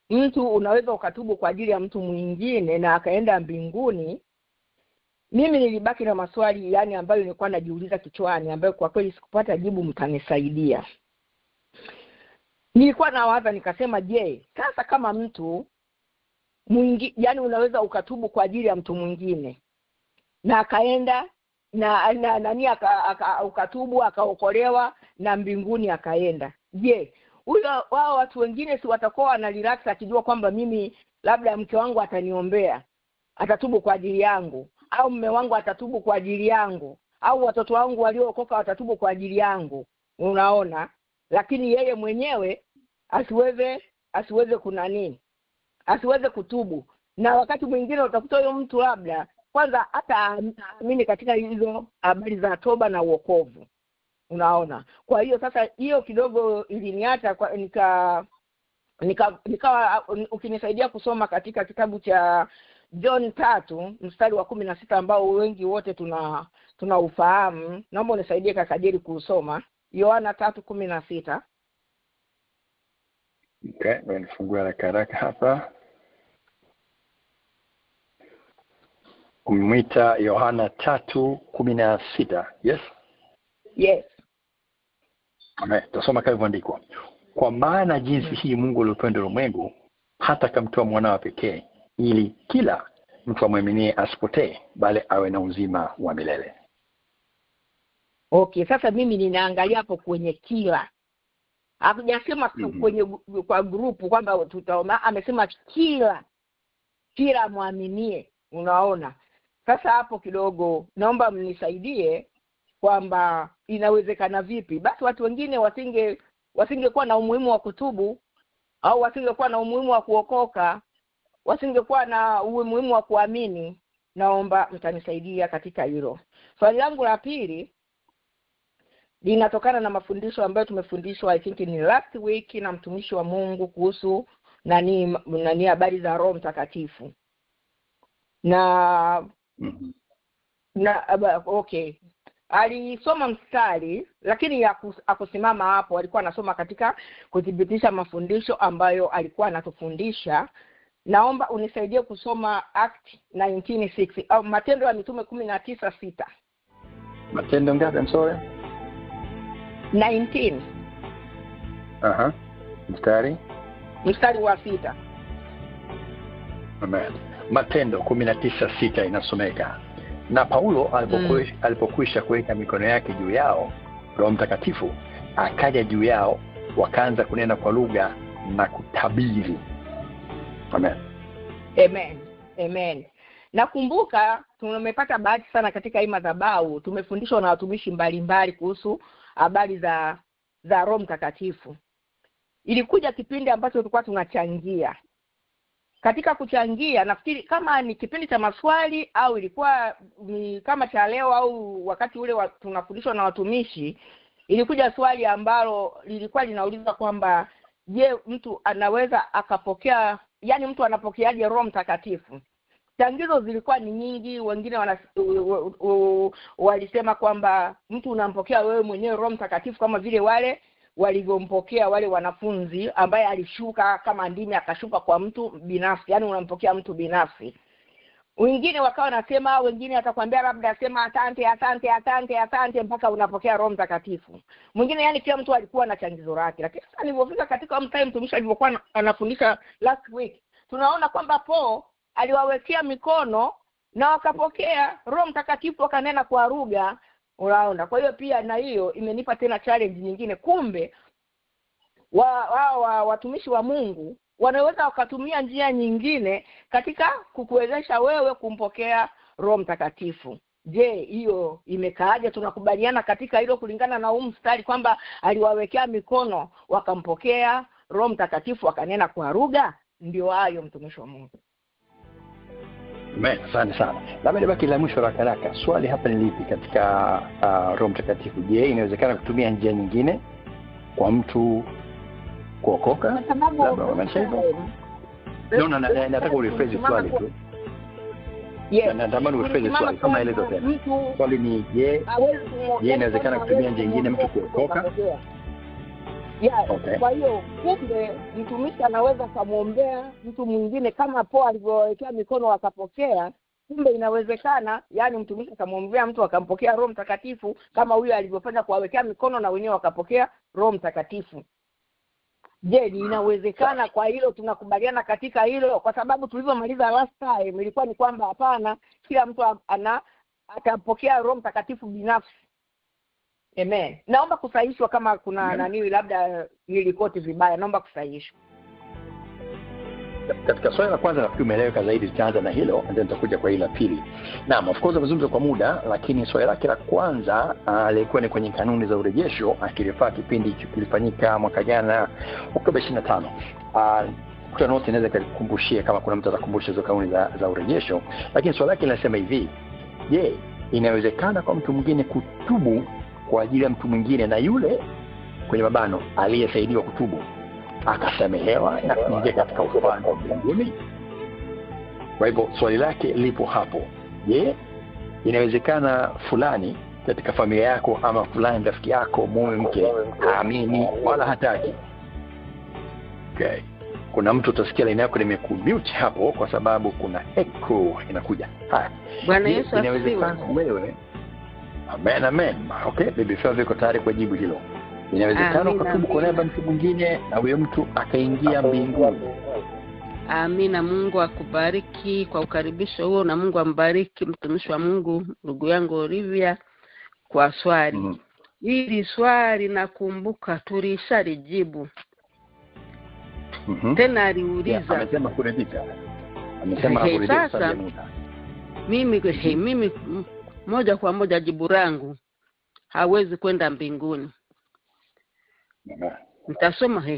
mtu unaweza ukatubu kwa ajili ya mtu mwingine na akaenda mbinguni, mimi nilibaki na maswali ambayo nilikuwa najiuliza kichwani, ambayo kwa kweli sikupata jibu, mtanisaidia. Nilikuwa nawaza nikasema, je, sasa kama mtu mwingine, unaweza ukatubu kwa ajili ya mtu mwingine na akaenda ukatubu akaokolewa na mbinguni akaenda. Je, wao watu wengine si watakuwa na relax akijua kwamba mimi labda mke wangu ataniombea, atatubu kwa ajili yangu, au mume wangu atatubu kwa ajili yangu, au watoto wangu waliookoka watatubu kwa ajili yangu? Unaona? Lakini yeye mwenyewe asiweze asiweze kutubu. Na wakati mwingine utakuta huyo mtu labda kwanza hata amini katika hizo habari za toba na wokovu. Unaona? Kwa hiyo sasa hiyo kidogo iliniacha nikawa ukinisaidia kusoma katika kitabu cha John 3 mstari wa 16 ambao wengi wote tunaufahamu. Naomba unisaidie kakajeri kusoma Yohana 3:16. Okay, nifungua haraka hapa. Umemwita Yohana 3:16. Yes? Yes. Amen. Tusoma kama ilivyoandikwa. Kwa maana jinsi hii Mungu alipenda ulimwengu hata akamtoa mwanawe pekee ili kila mtu amwaminie asipotee bali awe na uzima wa milele. Okay, sasa mimi ninaangalia hapo kwenye kila. Hakujasema kwenye kwa grupu kwamba tutaona, amesema kila muaminie, unaona. Sasa hapo kidogo naomba mnisaidie kwamba inawezekana vipi? Basi watu wengine wasingekuwa na umuhimu wa kutubu, au wasingekuwa na umuhimu wa kuokoka, wasingekuwa na umuhimu wa kuamini. Naomba mtanisaidia katika hilo. Swali langu la pili linatokana na mafundisho ambayo tumefundishwa, I think ni last week, na mtumishi wa Mungu kuhusu nani habari za Roho Mtakatifu. Okay. Alisoma mstari lakini akusimama hapo, alikuwa anasoma katika kudhibitisha mafundisho ambayo alikuwa anatufundisha. Naomba unisaidie kusoma Act 19:6 au Matendo ya Mitume 19:6. Matendo ngapi? I'm sorry. 19. Mstari wa 6. Amen. Matendo 19:6 inasomeka. Na Paulo alipokwisha kuweka mikono yake juu yao, Roho Mtakatifu akaja juu yao, wakaanza kunena kwa lugha na kutabiri. Amen. Amen. Amen. Nakumbuka tumepata bahati sana katika hii madhabahu, tumefundishwa na watumishi mbalimbali kuhusu habari za Roho Mtakatifu. Ilikuja kipindi ambacho tulikuwa tunachangia. Katika kuchangia, nafikiri kama ni kipindi cha maswali au ilikuwa ni kama cha leo au wakati ule tunafundishwa na watumishi, ilikuja swali ambalo lilikuwa linauliza kwamba je, mtu anaweza akapokea, yani mtu anapokeaje Roho Mtakatifu? Changizo zilikuwa ni nyingi. Wengine walisema kwamba mtu unampokea wewe mwenyewe Roho Mtakatifu kama vile wale walivyompokea wale wanafunzi, ambaye alishuka kama ndimi akashuka kwa mtu binafsi, yani unampokea mtu binafsi. Wengine wakawa nasema, wengine atakwambia labda sema asante mpaka unapokea Roho Mtakatifu. Mwingine, yani kila mtu alikuwa na changizo lake. Lakini sasa nilipofika katika mstari mtumishi alivyokuwa anafundisha last week, tunaona kwamba Paul aliwawekea mikono na wakapokea Roho Mtakatifu, wakanena kwa lugha. Unaona, kwa hiyo pia na hiyo imenipa tena challenge nyingine. Kumbe watumishi wa Mungu wanaweza wakatumia njia nyingine katika kukuwezesha wewe kumpokea Roho Mtakatifu. Je, hiyo imekaaje? Tunakubaliana katika hilo kulingana na huu mstari kwamba aliwawekea mikono wakampokea Roho Mtakatifu wakanena kwa lugha? Ndio hayo, mtumishi wa Mungu. Amen. Asante sana. Labda nibaki la mwisho haraka. Swali hapa ni lipi katika Roho Mtakatifu? Je, inawezekana kutumia njia nyingine kwa mtu kuokoka? Labda unamaanisha hivyo? Nataka urephrase swali tu. Yes. Natamani urephrase swali kama elezo tena. Swali ni je, inawezekana kutumia njia nyingine mtu kuokoka? Yeah, okay. Kwa hiyo kumbe mtumishi anaweza kumwombea mtu mwingine kama Paul alivyowekea mikono akapokea. Kumbe inawezekana, yani mtumishi akamwombea mtu akampokea Roho Mtakatifu kama huyo alivyofanya kuwawekea mikono na wenyewe wakapokea Roho Mtakatifu. Je, inawezekana? Kwa hilo tunakubaliana katika hilo, kwa sababu tulivyomaliza last time ilikuwa ni kwamba hapana, kila mtu atapokea Roho Mtakatifu binafsi. Amen. Naomba kusahihishwa kama kuna nani labda nilikoti vibaya, naomba kusahihishwa. Katika swali la kwanza nafikiri umeeleweka zaidi, tutaanza na hilo and then tutakuja kwa ile la pili. Naam, of course amezungumza kwa muda, lakini swali lake la kwanza lilikuwa ni kwenye kanuni za urejesho, akilifaa kipindi hicho kilifanyika mwaka jana Oktoba 25. Kwa note inaweza kukumbushia kama kuna mtu atakumbusha hizo kanuni za urejesho, lakini swali lake linasema hivi: je, inawezekana kwa mtu mwingine kutubu kwa ajili ya mtu mwingine na yule kwenye mabano aliyesaidiwa kutubu akasamehewa na kuingia katika ufalme wa mbinguni? Kwa hivyo swali lake lipo hapo. Je, inawezekana fulani katika familia yako ama fulani rafiki yako mume mke haamini wala hataki. Okay. Kuna mtu utasikia line yako nimekubute hapo kwa sababu kuna echo inakuja. Haya. Bwana Yesu asifiwe. Wewe. Amen. Okay, bibi Favia iko tayari kwa jibu hilo. Inawezekana ukatubu kwa niaba mtu mwingine na huyo mtu akaingia mbinguni. Amina. Mungu akubariki kwa ukaribisho huo, na Mungu ambariki mtumishi wa Mungu ndugu yangu Olivia kwa swali. Hili swali nakumbuka tulishalijibu. Tena aliuliza. Amesema kuridhika. Amesema kuridhika sasa. Mimi moja kwa moja jibu langu hawezi kwenda mbinguni.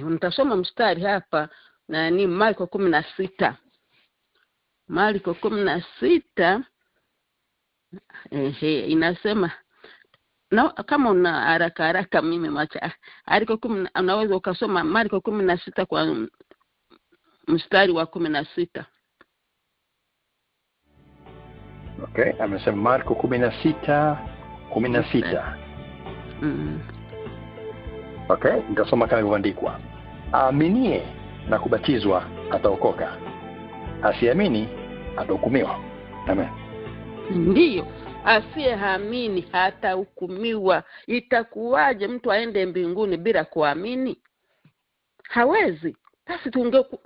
Nitasoma mstari hapa na ni Marko 16. Marko 16 inasema na kama una haraka mimi macha Marko 10 unaweza ukasoma Marko 16 kwa mstari wa 16. Okay, amesema Marko 16. Okay, nitasoma kama ilivyoandikwa. Aaminie na kubatizwa ataokoka. Asiamini atahukumiwa. Amen. Ndiyo, asiyeamini hatahukumiwa. Itakuwaje mtu aende mbinguni bila kuamini? Hawezi. Basi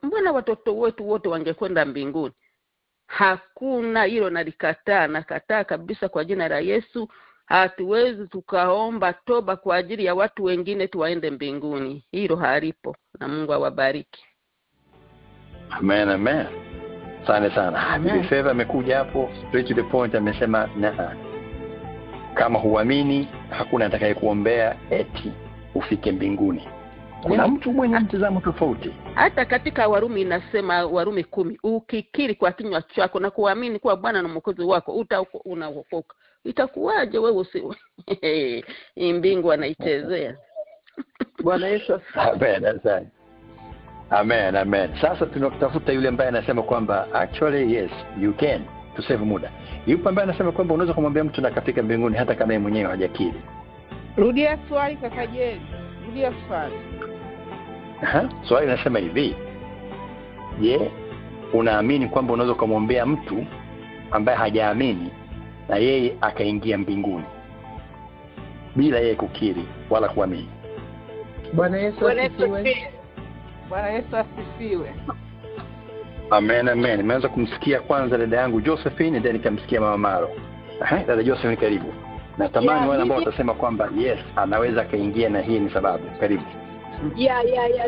mbona watoto wetu wote wangekwenda mbinguni? Hakuna, hilo nakataa kabisa kwa jina la Yesu. Hatuwezi tukaomba toba kwa ajili ya watu wengine tuwaende mbinguni. Hilo halipo, na Mungu awabariki. Amen. Asante sana. Bibi Favia amekuja hapo straight to the point, amesema kama huamini hakuna atakayekuombea eti ufike mbinguni. Kuna mtu mwenye mtazamo tofauti. Hata katika Warumi inasema, Warumi 10, ukikiri kwa kinywa chako na kuamini kuwa Bwana na Mwokozi wako unaokoka. Itakuwaje wewe usiwe mbingu anaichezea? Bwana Yesu asifiwe. Amen. Sasa tunatafuta yule ambaye anasema kwamba actually yes you can, to save muda. Yupo ambaye anasema kwamba unaweza kumwambia mtu na kafika mbinguni hata kama yeye mwenyewe hajakiri. Rudia swali kaka Jerry. Rudia swali. Swali nasema hivi. Je, unaamini kwamba unaweza kumwambia mtu ambaye hajaamini na yeye akaingia mbinguni bila yeye kukiri wala kuamini? Bwana Yesu asifiwe. Bwana Yesu asifiwe. Amen. Nimeanza kumsikia kwanza dada yangu Josephine, then nikamsikia mama Maro. Dada Josephine karibu. Natamani wale ambao watasema kwamba yes anaweza kaingia na hii ni sababu. Karibu.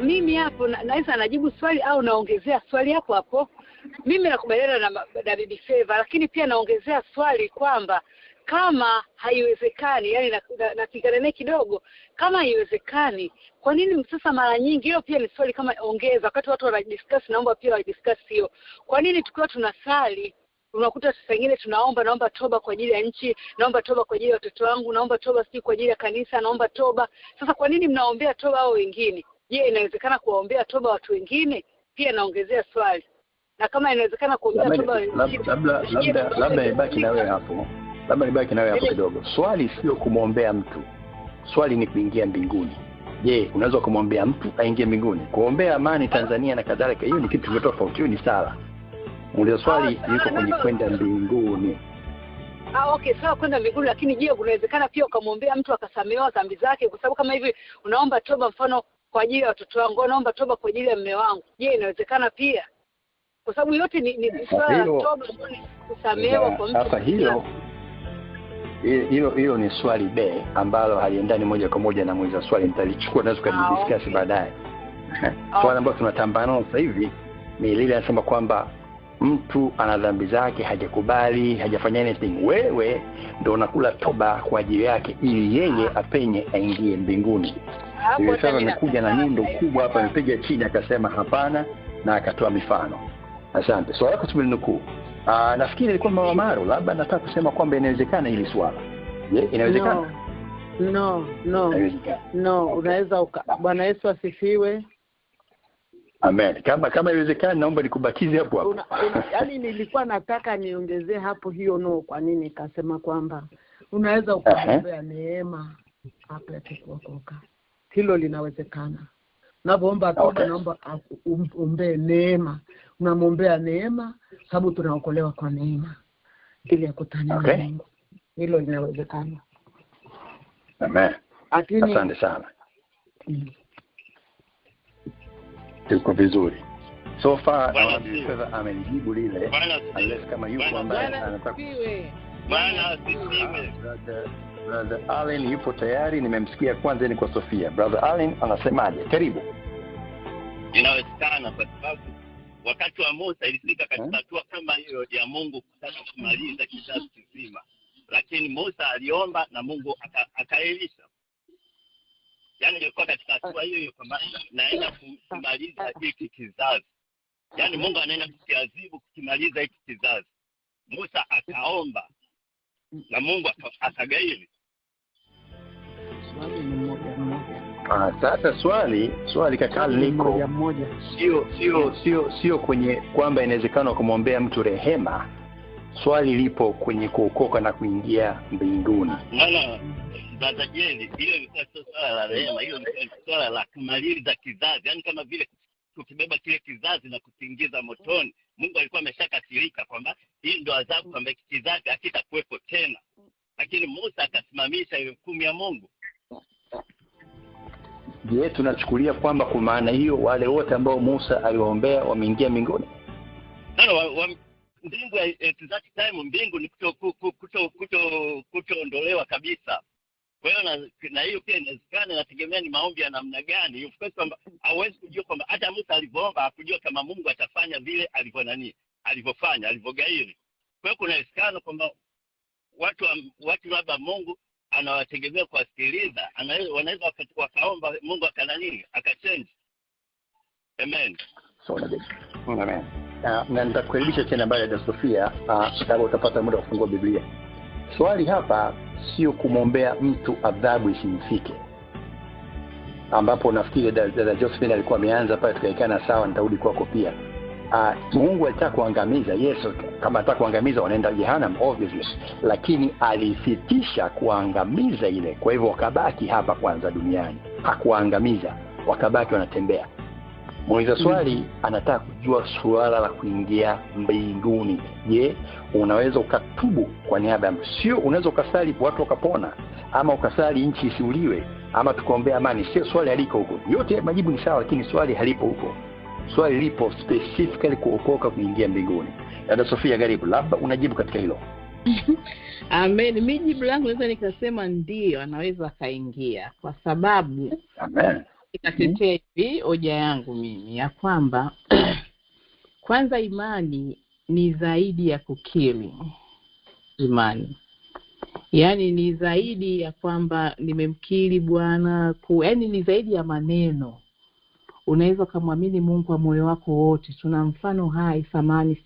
Mimi hapo naweza najibu swali au naongezea swali hapo. Mimi nakubaliana na Bibi Favia, lakini pia naongezea swali kwamba kama haiwezekani, yani napigana naye kidogo, kama haiwezekani, kwa nini sasa mara nyingi, hiyo pia ni swali kama ongeza, wakati watu wanadiscuss, naomba pia wadiscuss hiyo. Kwa nini tukiwa tunasali unakuta sasa nyingine naomba toba kwa ajili ya nchi, naomba toba kwa ajili ya watoto wangu, naomba toba si kwa ajili ya kanisa, naomba toba. Sasa kwa nini mnaombea toba hao wengine? Je, inawezekana kuwaombea toba watu wengine? Pia naongezea swali. Na kama inawezekana kuombea toba wengine, labda ibaki na wewe hapo. Kidogo. Swali sio kumwombea mtu. Swali ni kuingia mbinguni. Je, unaweza kumwombea mtu aingie mbinguni? Kuombea amani Tanzania na kadhalika, hiyo ni kitu tofauti, hiyo ni sala. Muulize swali yuko kwenye kwenda mbinguni. Okay, sawa kwenda mbinguni, lakini je, unawezekana pia ukamwombea mtu akasamehewa dhambi zake? Kwa sababu kama hivi unaomba toba mfano kwa ajili ya watoto wangu, naomba toba kwa ajili ya mume wangu. Je, inawezekana pia? Kwa sababu yote ni swala la toba, kusamehewa kwa mtu. Sasa hilo ni swali B ambalo haliendani moja kwa moja na mwiza swali, nitalichukua na tukadiscuss baadaye. Swali ambalo tunatambana sasa hivi ni lile anasema kwamba mtu ana dhambi zake, hajakubali, hajafanya anything. Wewe ndio unakula toba kwa ajili yake ili yeye apenye aingie mbinguni. Yeye sasa amekuja na nyundo kubwa hapa, amepiga chini akasema hapana na akatoa mifano. Asante. Swali lako tumelinukuu. Nafikiri ilikuwa mama Maro, labda nataka kusema kwamba inawezekana hili swala. Je, inawezekana? No, unaweza Bwana Yesu asifiwe. Amen. Kama inawezekana naomba nikubatize hapo. Yaani nilikuwa nataka niongezee hapo hiyo kwa nini nikasema kwamba unaweza ukamwombea neema apate kuokoka. Hilo linawezekana. Unapoomba toba, naomba uombee neema. Unamwombea neema sababu tunaokolewa kwa neema ili akutane na Mungu. Hilo linawezekana. Amen. Asante sana. Tuko vizuri. So far naona amenijibu lile. Unless kama yuko ambaye anataka. Bwana asifiwe. Brother Allen yupo tayari, nimemsikia kwanza ni kwa Sofia. Brother Allen anasemaje? Karibu. Inawezekana kwa sababu wakati wa Musa ilifika katika hatua kama hiyo ya Mungu kutaka kumaliza kizazi kizima. Lakini Musa aliomba na Mungu akaelisha. Yaani ilikuwa katika hatua hiyo kwamba naenda kumaliza hiki kizazi. Yaani Mungu anaenda kukiadhibu kumaliza hiki kizazi. Musa akaomba na Mungu akagairi. Swali ni moja. Sasa swali kakali liko moja. Sio kwenye kwamba inawezekana kumwombea mtu rehema. Swali lipo kwenye kuokoka na kuingia mbinguni. Maana dada Jeli, hiyo ilikuwa sio swala la rehema, hiyo ni swala la kumaliza kizazi. Yaani kama vile tukibeba kile kizazi na kukiingiza motoni, Mungu alikuwa ameshakasirika kwamba hii ndio adhabu, kwamba kizazi hakitakuwepo tena. Lakini Musa akasimamisha ile hukumu ya Mungu. Je, tunachukulia kwamba kwa maana hiyo wale wote ambao Musa aliwaombea wameingia mbinguni? Mbingu at time mbingu ni kutoondolewa kabisa. Kwa hiyo na hiyo pia inawezekana, inategemea ni maombi ya namna gani. Of course kwamba hawezi kujua kwamba hata Musa alivyoomba hakujua kama Mungu atafanya vile alivyofanya, alivyogairi. Kwa hiyo kuna uwezekano kwamba watu labda Mungu anawategemea kuwasikiliza, wanaweza wakaomba Mungu akachange. Amen. Amen. Na nitakukaribisha tena baada ya Sofia, sababu utapata muda wa kufungua Biblia. Swali hapa sio kumwombea mtu adhabu isimfike, ambapo nafikiri dada Josephine alikuwa ameanza pale, tukaikana sawa, nitarudi kwako pia. Mungu alitaka kuangamiza, Yesu kama alitaka kuangamiza wanaenda jehanamu obviously, lakini alisitisha kuangamiza ile. Kwa hivyo wakabaki hapa kwanza duniani, hakuangamiza, wakabaki wanatembea. Muuliza swali anataka kujua suala la kuingia mbinguni. Je, unaweza ukatubu kwa niaba ya mtu? Sio unaweza ukasali watu wakapona, ama ukasali nchi isiuliwe, ama tukaombea amani. Sio swali haliko huko. Yote majibu ni sawa, lakini swali halipo huko. Swali lipo specifically kuokoka kuingia mbinguni. Dada Sofia, karibu, labda unajibu katika hilo. Amen. Mimi jibu langu naweza nikasema ndio, anaweza kaingia kwa sababu amen. Nikatetea hivi hoja yangu mimi ya kwamba kwanza imani ni zaidi ya kukiri. Imani yaani ni zaidi ya kwamba nimemkiri Bwana, yaani ni zaidi ya maneno. Unaweza kumwamini Mungu kwa moyo wako wote. Tuna mfano hai, samani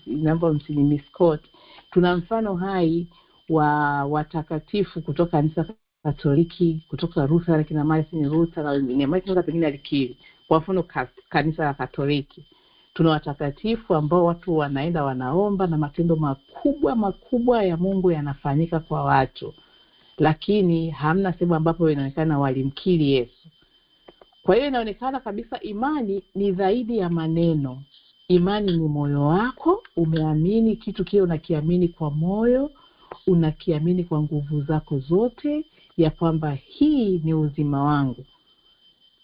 naomba msinimisquote. Tuna mfano hai wa watakatifu kutoka kanisa Katoliki, kutoka Luther, kina Martin Luther na wengine. Martin pengine alikiri. Kwa mfano kanisa la Katoliki, tuna watakatifu ambao watu wanaenda wanaomba na matendo makubwa ya Mungu yanafanyika kwa watu, lakini hamna sehemu ambapo inaonekana walimkiri Yesu. Kwa hiyo inaonekana kabisa imani ni zaidi ya maneno. Imani ni moyo wako, umeamini kitu kile, unakiamini kwa moyo, unakiamini kwa nguvu zako zote ya kwamba hii ni uzima wangu.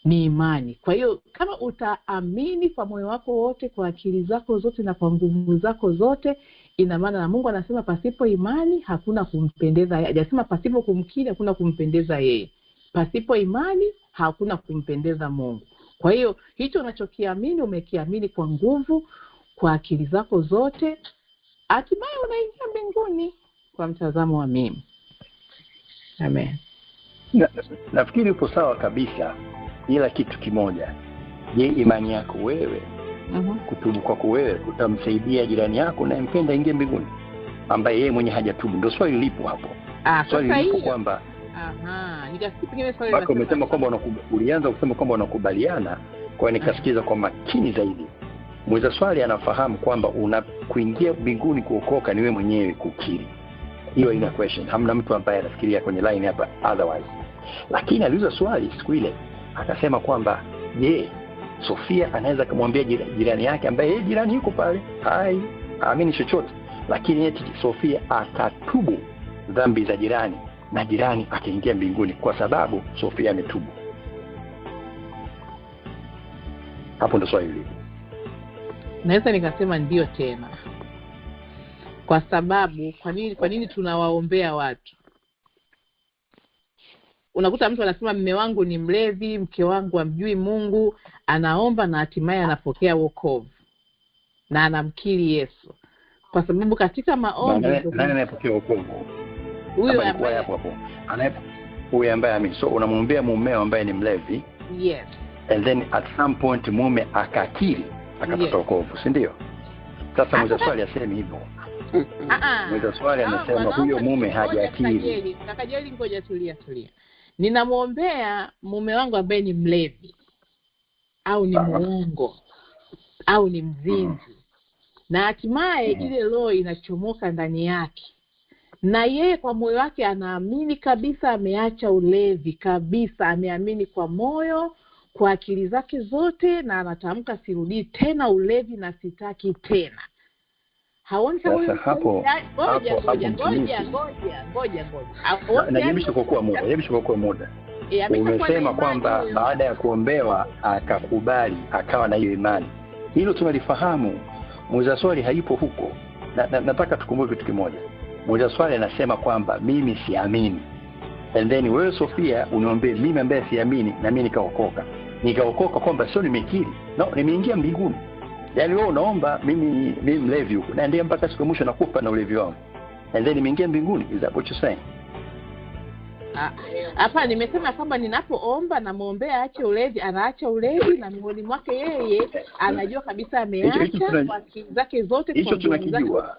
Ni imani. Kwa hiyo kama utaamini kwa moyo wako wote, kwa akili zako zote na kwa nguvu zako zote, ina maana na Mungu anasema pasipo imani hakuna kumpendeza yeye. Hajasema pasipo kumkiri hakuna kumpendeza yeye. Pasipo imani hakuna kumpendeza Mungu. Kwa hiyo hicho unachokiamini umekiamini kwa nguvu, kwa akili zako zote, hatimaye unaingia mbinguni kwa mtazamo wa mimi. Amen. Nafikiri upo sawa kabisa, ila kitu kimoja. Je, imani yako wewe, kutubu kwako wewe kutamsaidia jirani yako na mpenda ingie mbinguni ambaye yeye mwenye hajatubu? Ndio swali lipo hapo. Swali lipo kwamba nikasikia swali wako umesema kwamba ulianza kusema kwamba unakubaliana, kwa hiyo nikasikiza kwa makini zaidi. Mweza swali anafahamu kwamba unakuingia mbinguni kuokoka ni wewe mwenyewe kukiri. Hiyo ina question. Hamna mtu ambaye anafikiria kwenye line hapa otherwise. Lakini aliuliza swali siku ile akasema kwamba je, Sofia anaweza kumwambia jirani yake ambaye yeye jirani yuko pale haamini chochote, lakini eti Sofia akatubu dhambi za jirani na jirani akaingia mbinguni kwa sababu Sofia ametubu. Hapo ndo swali hili. Naweza nikasema ndio tena. Kwa sababu kwa nini tunawaombea watu? Unakuta mtu anasema mume wangu ni mlevi, mke wangu hamjui Mungu, anaomba na hatimaye anapokea wokovu na anamkiri Yesu. Kwa sababu katika maombi nani anapokea wokovu? Huyo ambaye hapo huyo ambaye amini. So unamwombea mumeo ambaye ni mlevi. Yes. And then at some point mume akakiri akapata wokovu, si ndio? Sasa mmoja swali aseme hivyo. Mmoja swali anasema huyo mume hajakiri. Kakajeli ngoja tulia. Ninamwombea mume wangu ambaye ni mlevi au ni muongo au ni mzinzi. Na hatimaye ile roho inachomoka ndani yake. Na yeye kwa moyo wake anaamini kabisa ameacha ulevi kabisa, ameamini kwa moyo, kwa akili zake zote, na anatamka sirudii tena ulevi na sitaki tena. Haoni sasa hapo ngoja. Najibisha kwa kuwa muda. Umesema kwamba baada ya kuombewa akakubali akawa na hiyo imani. Hilo tunalifahamu. Muuliza swali hayupo huko. Nataka tukumbuke kitu kimoja. Muuliza swali anasema kwamba mimi siamini. And then wewe Sofia uniombee mimi ambaye siamini na mimi nikaokoka. Nikaokoka kwamba sio nimekiri. No, nimeingia mbinguni. Yaani wewe unaomba mimi mlevi huko. Na ndiye mpaka siku mwisho nakufa na ulevi wangu. And then nimeingia mbinguni. Is that what you're saying? Hapa nimesema kwamba ninapoomba na muombea aache ulevi, anaacha ulevi na miongoni mwake yeye anajua kabisa ameacha kwa akili zake zote, hicho tunakijua.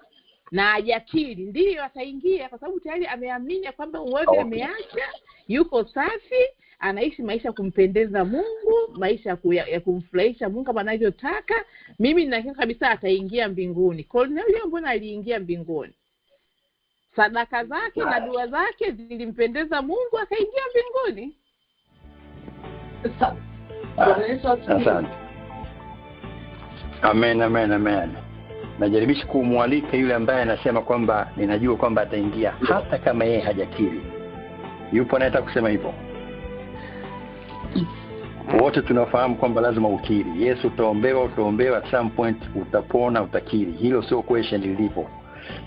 Na hajakiri, ndio ataingia kwa sababu tayari ameamini kwamba ulevi ameacha, yuko safi, anaishi maisha kumpendeza Mungu, maisha ya kumfurahisha Mungu kama anavyotaka. Mimi ninahakika kabisa ataingia mbinguni. Cornelio mbona aliingia mbinguni? Sadaka zake na dua zake zilimpendeza Mungu, akaingia mbinguni. Asante. Amen. Najaribisha kumwalika yule ambaye anasema kwamba ninajua kwamba ataingia hata kama yeye hajakiri. Yupo anayetaka kusema hivyo? Wote tunafahamu kwamba lazima ukiri. Yesu utaombewa at some point utapona, utakiri. Hilo sio question lilipo.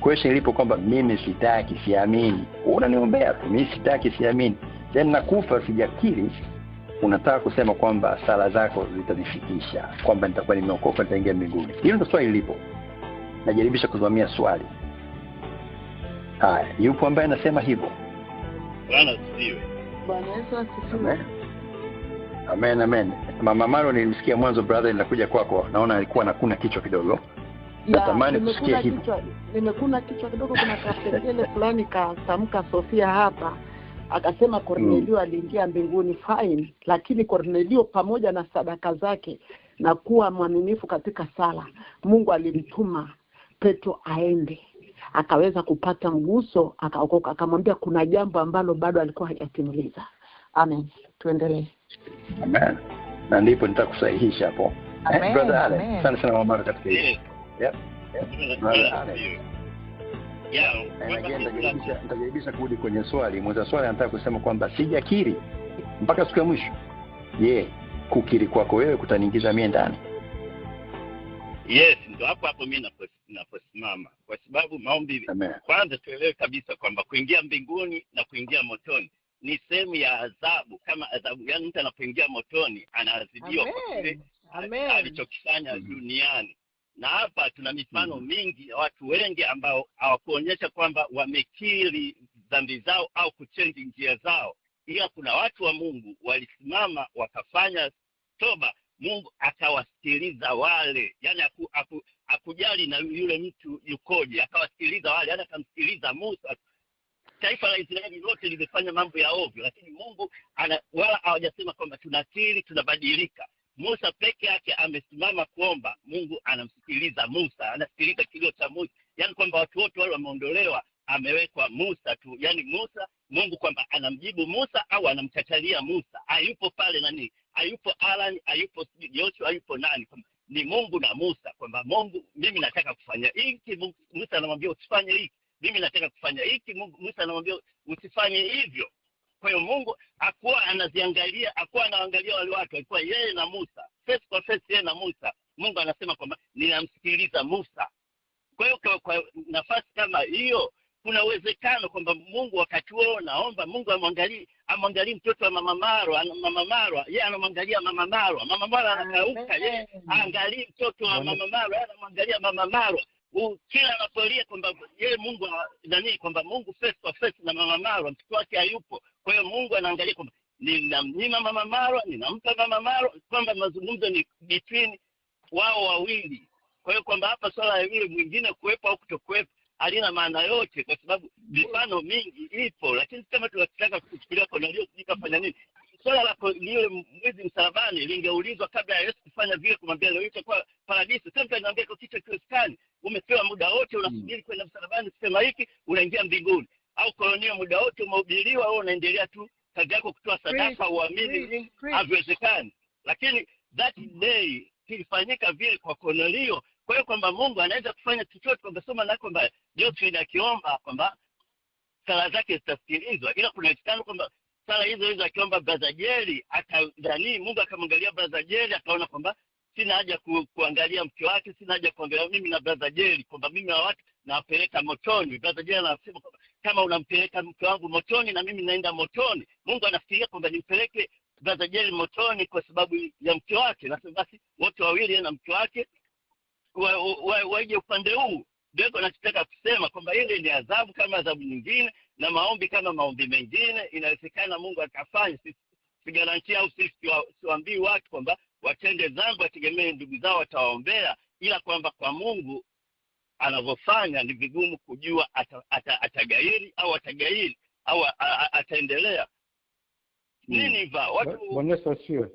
Question ilipo kwamba mimi sitaki, siamini. Unaniombea tu, mimi sitaki, siamini. Then nakufa sijakiri. Unataka kusema kwamba sala zako zitanifikisha, kwamba nitakuwa nimeokoka, nitaingia mbinguni. Hilo ndio swali lilipo. Najaribisha kuzamia swali. Haya, yupo ambaye anasema hivyo? Bwana asifiwe. Bwana Yesu asifiwe. Amen. Mama Maro nilimsikia mwanzo brother, ninakuja kwako. Naona alikuwa anakuna kichwa kidogo. Natamani kusikia hivyo. Nimekuna kichwa kidogo. Kuna kapengele fulani katamka Sofia hapa. Akasema Cornelio aliingia mbinguni, fine, lakini Cornelio pamoja na sadaka zake na kuwa mwaminifu katika sala, Mungu alimtuma Petro aende, akaweza kupata mguso, akaokoka. Akamwambia kuna jambo ambalo bado alikuwa hajatimiliza. Amen. Tuendelee. Amen. Na ndipo nitakusahihisha hapo. Amen. Brother Alex, sana mama katika hili. Yep. Nitajaribisha kurudi kwenye swali. Mwanzo swali anataka kusema kwamba sijakiri mpaka siku ya mwisho. Kukiri kwako wewe kutaniingiza mimi ndani? Yes, ndio hapo mimi naposimama. Kwa sababu maombi, kwanza tuelewe kabisa kwamba kuingia mbinguni na kuingia motoni ni sehemu ya adhabu, kama adhabu. Yaani mtu anapoingia motoni anaadhibiwa kwa kile alichokifanya duniani. Na hapa tuna mifano mingi ya watu wengi ambao hawakuonyesha kwamba wamekiri dhambi zao au kuchange njia zao. Ila kuna watu wa Mungu walisimama wakafanya toba, Mungu akawasikiliza wale. Yaani akujali na yule mtu yukoje, akawasikiliza wale. Yaani akamsikiliza Musa. Taifa la Israeli lote limefanya mambo ya ovyo, lakini Mungu wala hawajasema kwamba tunakiri, tunabadilika. Musa peke yake amesimama kuomba, Mungu anamsikiliza Musa, anasikiliza kilio cha Musa. Yaani kwamba watu wote wale wameondolewa, amewekwa Musa tu, yani Musa, Mungu kwamba anamjibu Musa au anamkatalia Musa. Hayupo pale nani, hayupo Alan, hayupo Joshua, hayupo nani, kwamba ni Mungu na Musa, kwamba Mungu, mimi nataka kufanya hiki, Musa anamwambia usifanye hiki. Mimi nataka kufanya hiki, Musa anamwambia usifanye hivyo. Kwa hiyo Mungu hakuwa anaziangalia, hakuwa anaangalia wale watu, alikuwa yeye na Musa, face kwa face yeye na Musa. Mungu anasema kwamba ninamsikiliza Musa. Kwa hiyo kwa nafasi kama hiyo, kuna uwezekano kwamba Mungu wakati wao naomba Mungu amwangalie mtoto wa Mama Marwa, yeye anamwangalia Mama Marwa anakauka, yeye aangalie mtoto wa Mama Marwa, yeye anamwangalia Mama Marwa. Kila anapolia kwamba yeye Mungu kwamba Mungu face to face na Mama Marwa, mtoto wake hayupo. Kwa hiyo Mungu anaangalia kwamba ninamnyima Mama Marwa, ninampa Mama Marwa, kwamba mazungumzo ni between wao wawili. Kwa hiyo kwamba hapa swala yule mwingine kuwepo au kutokuwepo halina maana yote, kwa sababu mifano mingi ipo. Lakini kama tunataka kuchukulia Kornelio kufanya nini, swala la yule mwizi msalabani lingeulizwa kabla ya Yesu kufanya vile, kumwambia leo itakuwa paradiso. Sasa anaambia kwa kichwa kiskani, umepewa muda wote unasubiri kwenda msalabani, kusema hiki unaingia mbinguni. Au Kornelio muda wote umehubiriwa, wewe unaendelea tu kazi yako kutoa sadaka, uamini, haviwezekani. Lakini that day kilifanyika vile kwa Kornelio. Kwa hiyo kwamba Mungu anaweza kufanya chochote, kwamba soma na kwamba Joshua akiomba kwamba sala zake zitasikilizwa, ila kuna uwezekano kwamba sala hizo akiomba Brother Jerry akadhani Mungu akamwangalia Brother Jerry akaona kwamba sina haja kuangalia mke wake, sina haja kuangalia mimi na Brother Jerry, kwamba mimi na watu nawapeleka motoni. Brother Jerry anasema kwamba kama unampeleka mke wangu motoni na mimi naenda motoni, Mungu anafikiria kwamba nimpeleke Brother Jerry motoni kwa sababu ya mke wake. Nasema basi wote wawili na mke wake waje upande huu. Ndio anataka kusema kwamba ile ni adhabu kama adhabu nyingine, na maombi kama maombi mengine. Inawezekana Mungu akafanya. Si garantia au siwaambii watu kwamba watende dhambi wategemee ndugu zao watawaombea, ila kwamba kwa Mungu anavyofanya ni vigumu kujua atagairi au atagairi au ataendelea nini va watu. Bwana Yesu asifiwe.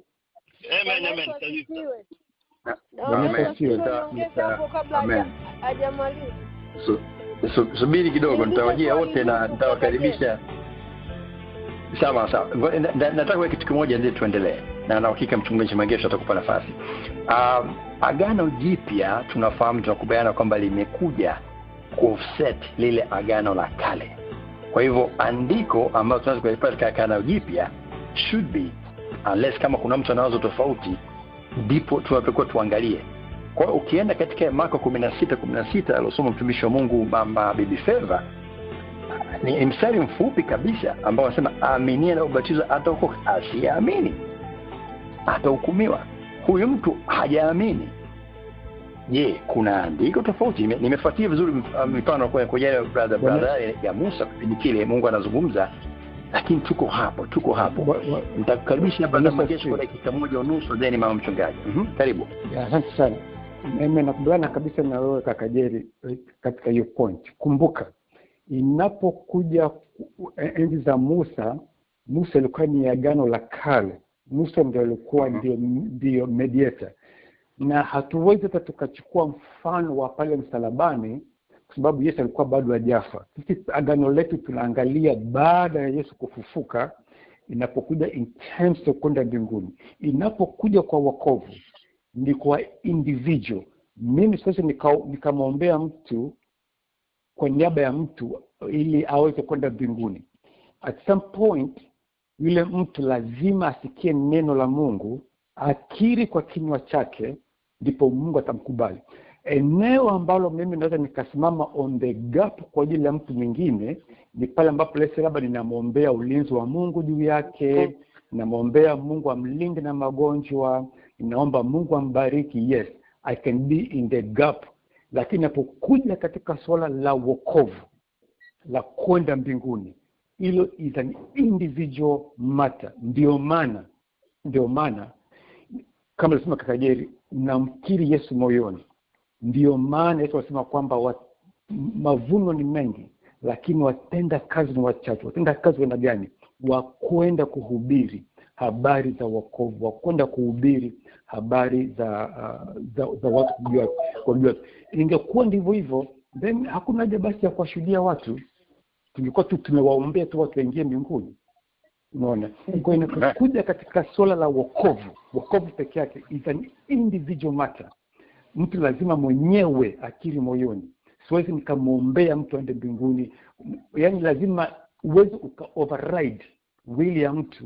Amen. Subiri kidogo, nitawajia wote na nitawakaribisha. Sawa. Nataka kuweka kitu kimoja ndio tuendelee. Na hakika mchungaji Magesho atakupa nafasi. Agano Jipya tunafahamu, tunakubaliana kwamba limekuja kuoffset lile agano la kale. Kwa hivyo andiko ambalo tunaweza kulipata katika Agano Jipya should be, unless kama kuna mtu anawazo tofauti, ndipo tunapokuwa tuangalie. Kwa hiyo ukienda katika Marko 16:16 alosoma mtumishi wa Mungu Mama Bibi Feva, ni mstari mfupi kabisa ambao anasema aminie na ubatizo ataokoka, asiamini atahukumiwa. Huyu mtu hajaamini. Je, kuna andiko tofauti? Nimefuatia vizuri mifano kwa brother ya Musa kipindi kile Mungu anazungumza, lakini tuko hapo. Nitakukaribisha hapa na kesho kwa dakika 1:30 then mama mchungaji. Karibu. Asante sana. Mimi nakubaliana kabisa na wewe kaka Jerry katika hiyo point. Kumbuka, inapokuja enzi za Musa alikuwa ni agano la kale. Musa ndio alikuwa ndio mediator. Na hatuwezi hata tukachukua mfano wa pale msalabani kwa sababu Yesu alikuwa bado hajafa. Sisi agano letu tunaangalia baada ya Yesu kufufuka, inapokuja in terms of kwenda mbinguni. Inapokuja kwa wokovu ni kwa individual. Mimi sasa nikamwombea mtu kwa niaba ya mtu ili aweze kwenda mbinguni. At some point yule mtu lazima asikie neno la Mungu, akiri kwa kinywa chake, ndipo Mungu atamkubali. Eneo ambalo mimi naweza nikasimama on the gap kwa ajili ya mtu mwingine ni pale ambapo labda ninamwombea ulinzi wa Mungu juu yake, ninamwombea Mungu amlinde na magonjwa, ninaomba Mungu ambariki. Yes, I can be in the gap. Lakini napokuja katika swala la wokovu, la kwenda mbinguni, hilo is an individual matter. Ndio maana kama nasema kaka Jerry, namkiri Yesu moyoni. Ndio maana Yesu anasema kwamba mavuno ni mengi lakini watenda kazi ni wachache. Watenda kazi wana gani? Wakwenda kuhubiri habari za wokovu, wakwenda kuhubiri habari za watu kujua. Ingekuwa ndivyo hivyo, then hakuna haja basi ya kuwashuhudia watu. tungekuwa tu tumewaombea tu watu waingie mbinguni. Unaona? Kwa hiyo inakuja katika swala la wokovu peke yake is an individual matter. Mtu lazima mwenyewe akili moyoni. Siwezi nikamwombea mtu aende mbinguni. Yaani lazima uweze override will ya mtu.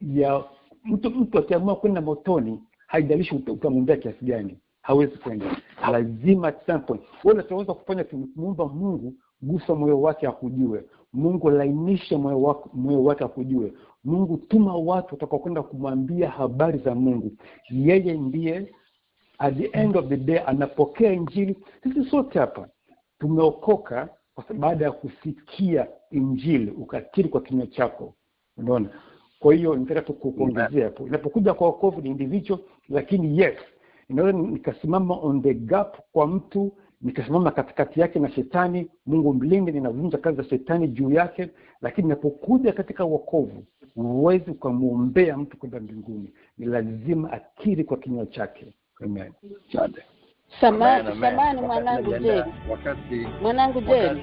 Ya mtu akiamua kwenda motoni, haijalishi utamwombea kiasi gani, hawezi kwenda. Lazima at some point wewe unaweza kufanya kumuomba Mungu, gusa moyo wake akujue. Mungu lainisha moyo wake akujue. Mungu tuma watu watakaokwenda kumwambia habari za Mungu. Yeye ndiye at the end of the day anapokea injili. Sisi sote hapa tumeokoka kwa sababu baada ya kusikia injili ukakiri kwa kinywa chako. Unaona? Kwa hiyo nitaka kuongezea hapo. Inapokuja kwa wokovu ni individual, lakini yes, inaweza nikasimama on the gap kwa mtu, nikasimama katikati yake na shetani, Mungu mlinde, ninavunja kazi za shetani juu yake. Lakini inapokuja katika wokovu, huwezi kumwombea mtu kwenda mbinguni. Ni lazima akiri kwa kinywa chake. Amen. Samani mwanangu Jerry.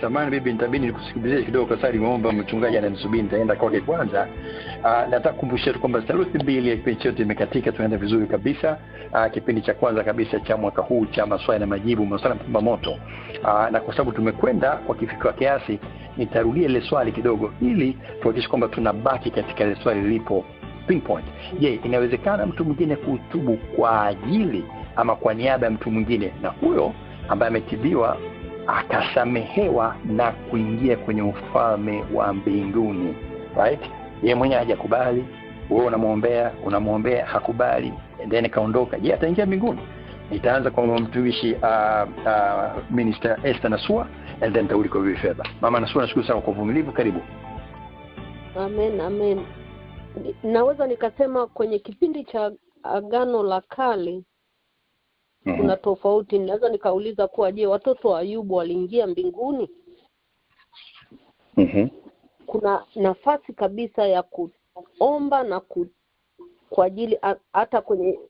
Samani bibi, nitabidi nikusikilize kidogo kwa sababu nimeomba mchungaji ananisubiri, nitaenda kwake kwanza. Nataka kukumbusha tu kwamba theluthi mbili ya kipindi chote imekatika, tunaenda vizuri kabisa. Kipindi cha kwanza kabisa cha mwaka huu cha maswali na majibu, maswali mpamba moto. Na kwa sababu tumekwenda kwa kifikwa kiasi, nitarudia ile swali kidogo ili tuhakikishe kwamba tunabaki katika ile swali lilipo pinpoint. Je, inawezekana mtu mwingine kutubu kwa ajili ama kwa niaba ya mtu mwingine, na huyo ambaye ametibiwa akasamehewa na kuingia kwenye ufalme wa mbinguni, right? Yeye mwenyewe hajakubali, wewe unamwombea hakubali, and then kaondoka. Je, ataingia mbinguni? Nitaanza kwa mtumishi Minister Esther Nasua, and then tauli kwa Bifeba. Mama Nasua, nashukuru sana kwa uvumilivu, karibu. Amen. Naweza nikasema kwenye kipindi cha Agano la Kale kuna tofauti. Naweza nikauliza kuwa je, watoto wa Ayubu waliingia mbinguni? Kuna nafasi kabisa ya kuomba na kwa ajili, hata kwenye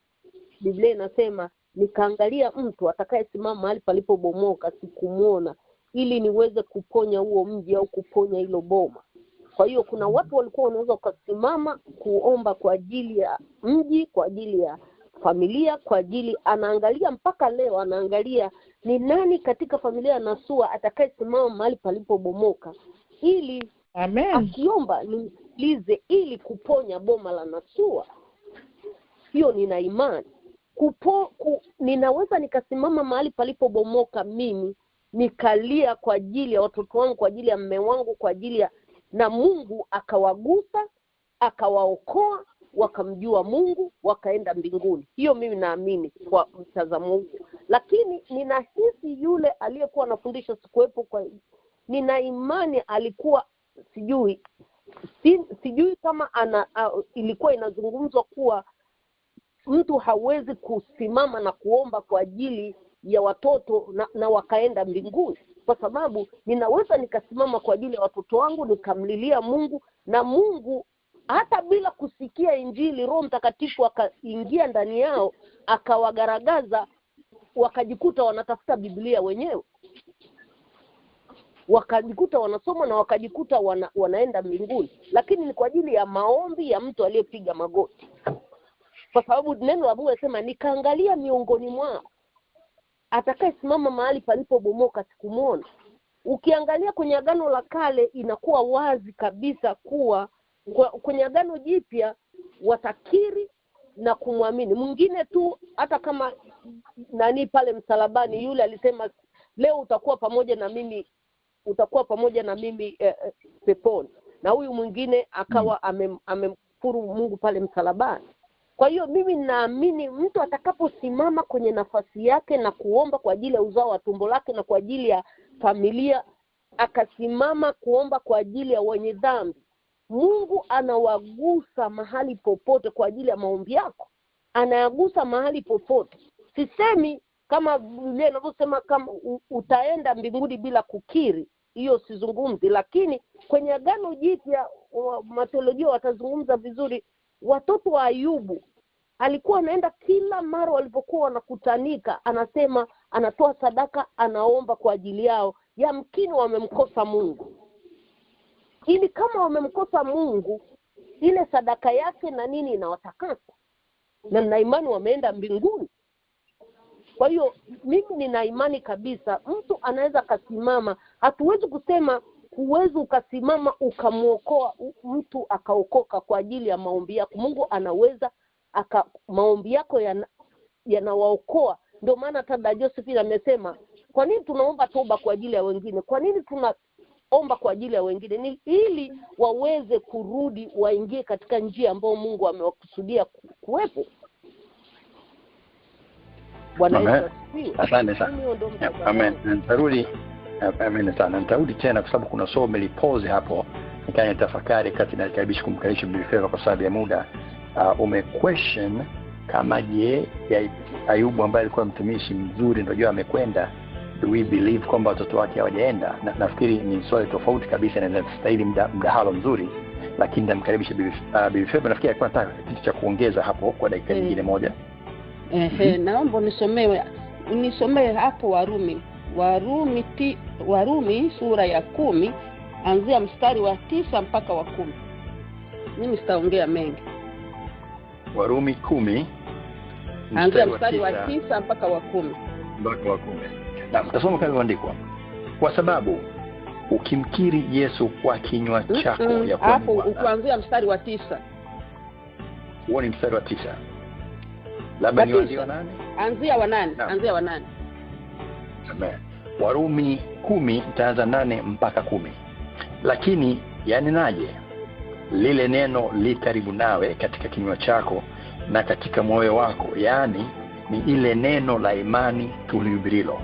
Biblia inasema nikaangalia mtu atakayesimama mahali palipobomoka sikumuona, ili niweze kuponya huo mji au kuponya hilo boma. Kwa hiyo kuna watu walikuwa wanaweza kusimama kuomba kwa ajili ya mji, kwa ajili ya familia, kwa ajili, anaangalia mpaka leo anaangalia ni nani katika familia ya Nasua atakayesimama mahali palipobomoka, ili akiomba nimsikilize ili kuponya boma la Nasua. Hiyo nina imani. Ninaweza nikasimama mahali palipobomoka mimi, nikalia kwa ajili ya watoto wangu, kwa ajili ya mume wangu, kwa ajili ya, na Mungu akawagusa, akawaokoa, wakamjua Mungu, wakaenda mbinguni. Hiyo mimi naamini kwa mtazamo huu. Lakini ninahisi yule aliyekuwa anafundisha sikuwepo, kwa nina imani alikuwa sijui kama ilikuwa inazungumzwa kuwa mtu hawezi kusimama na kuomba kwa ajili ya watoto na wakaenda mbinguni. Kwa sababu ninaweza nikasimama kwa ajili ya watoto wangu, nikamlilia Mungu, na Mungu hata bila kusikia injili, Roho Mtakatifu akaingia ndani yao, akawagaragaza, wakajikuta wanatafuta Biblia wenyewe, wakajikuta wanasoma na wakajikuta wanaenda mbinguni. Lakini ni kwa ajili ya maombi ya mtu aliyepiga magoti. Kwa sababu neno la Mungu linasema nikaangalia miongoni mwao atakayesimama mahali palipobomoka sikumuona. Ukiangalia kwenye Agano la Kale inakuwa wazi kabisa kuwa kwenye Agano Jipya watakiri na kumwamini. Mwingine tu, hata kama nani pale msalabani yule alisema leo utakuwa pamoja na mimi peponi, na huyu mwingine akawa amemkufuru Mungu pale msalabani. Kwa hiyo mimi naamini mtu atakaposimama kwenye nafasi yake na kuomba kwa ajili ya uzao wa tumbo lake na kwa ajili ya familia, akasimama kuomba kwa ajili ya wenye dhambi, Mungu anawagusa mahali popote kwa ajili ya maombi yako. Anayagusa mahali popote. Sisemi kama Biblia inavyosema kama utaenda mbinguni bila kukiri, hiyo sizungumzi. Lakini kwenye Agano Jipya mateolojia watazungumza vizuri. Watoto wa Ayubu alikuwa anaenda kila mara walipokuwa wanakutanika, anasema anatoa sadaka, anaomba kwa ajili yao. Yamkini wamemkosa Mungu, ili kama wamemkosa Mungu, ile sadaka yake na nini inawatakasa, na nina imani wameenda mbinguni. Kwa hiyo mimi nina imani kabisa mtu anaweza kasimama. Hatuwezi kusema huwezi ukasimama ukamuokoa mtu akaokoka kwa ajili ya maombi yako. Mungu anaweza maombi yako yanawaokoa. Ndio maana hata Josephine amesema, kwa nini tunaomba toba kwa ajili ya wengine? Kwa nini tunaomba kwa ajili ya wengine? Ni ili waweze kurudi, waingie katika njia ambayo Mungu amewakusudia kuwepo. Bwana Yesu asifiwe. Asante sana. Amen. Nitarudi tena kwa sababu kuna somo melipoze hapo. Nikanya tafakari kati na karibisha kumkaribisha Bibi Feva kwa sababu ya muda. Umequestion kama je ya Ayubu ambaye alikuwa mtumishi mzuri ndio amekwenda, do we believe kwamba watoto wake hawajaenda? Nafikiri ni swali tofauti kabisa na inastahili mdahalo mzuri, lakini namkaribisha Bibi Feva. Nafikiri alikuwa anataka kitu cha kuongeza hapo kwa dakika nyingine moja. Naomba nisomee hapo Warumi sura ya 10 anzia mstari wa 9 mpaka wa 10. Mimi sitaongea mengi. Warumi 10 anzia mstari wa 9 mpaka wa 10. Mpaka wa 10. Na mtasoma kama andikwa. Kwa sababu ukimkiri Yesu kwa kinywa chako ya kwamba hapo kuanzia mstari wa 9. Huo ni mstari wa 9. Labda ni wa nani? Anzia wa 8. Amen. Warumi 10 itaanza 8 mpaka 10. Lakini yanenaje? Lile neno li karibu nawe katika kinywa chako na katika moyo wako, yani ni ile neno la imani tulihubirilo.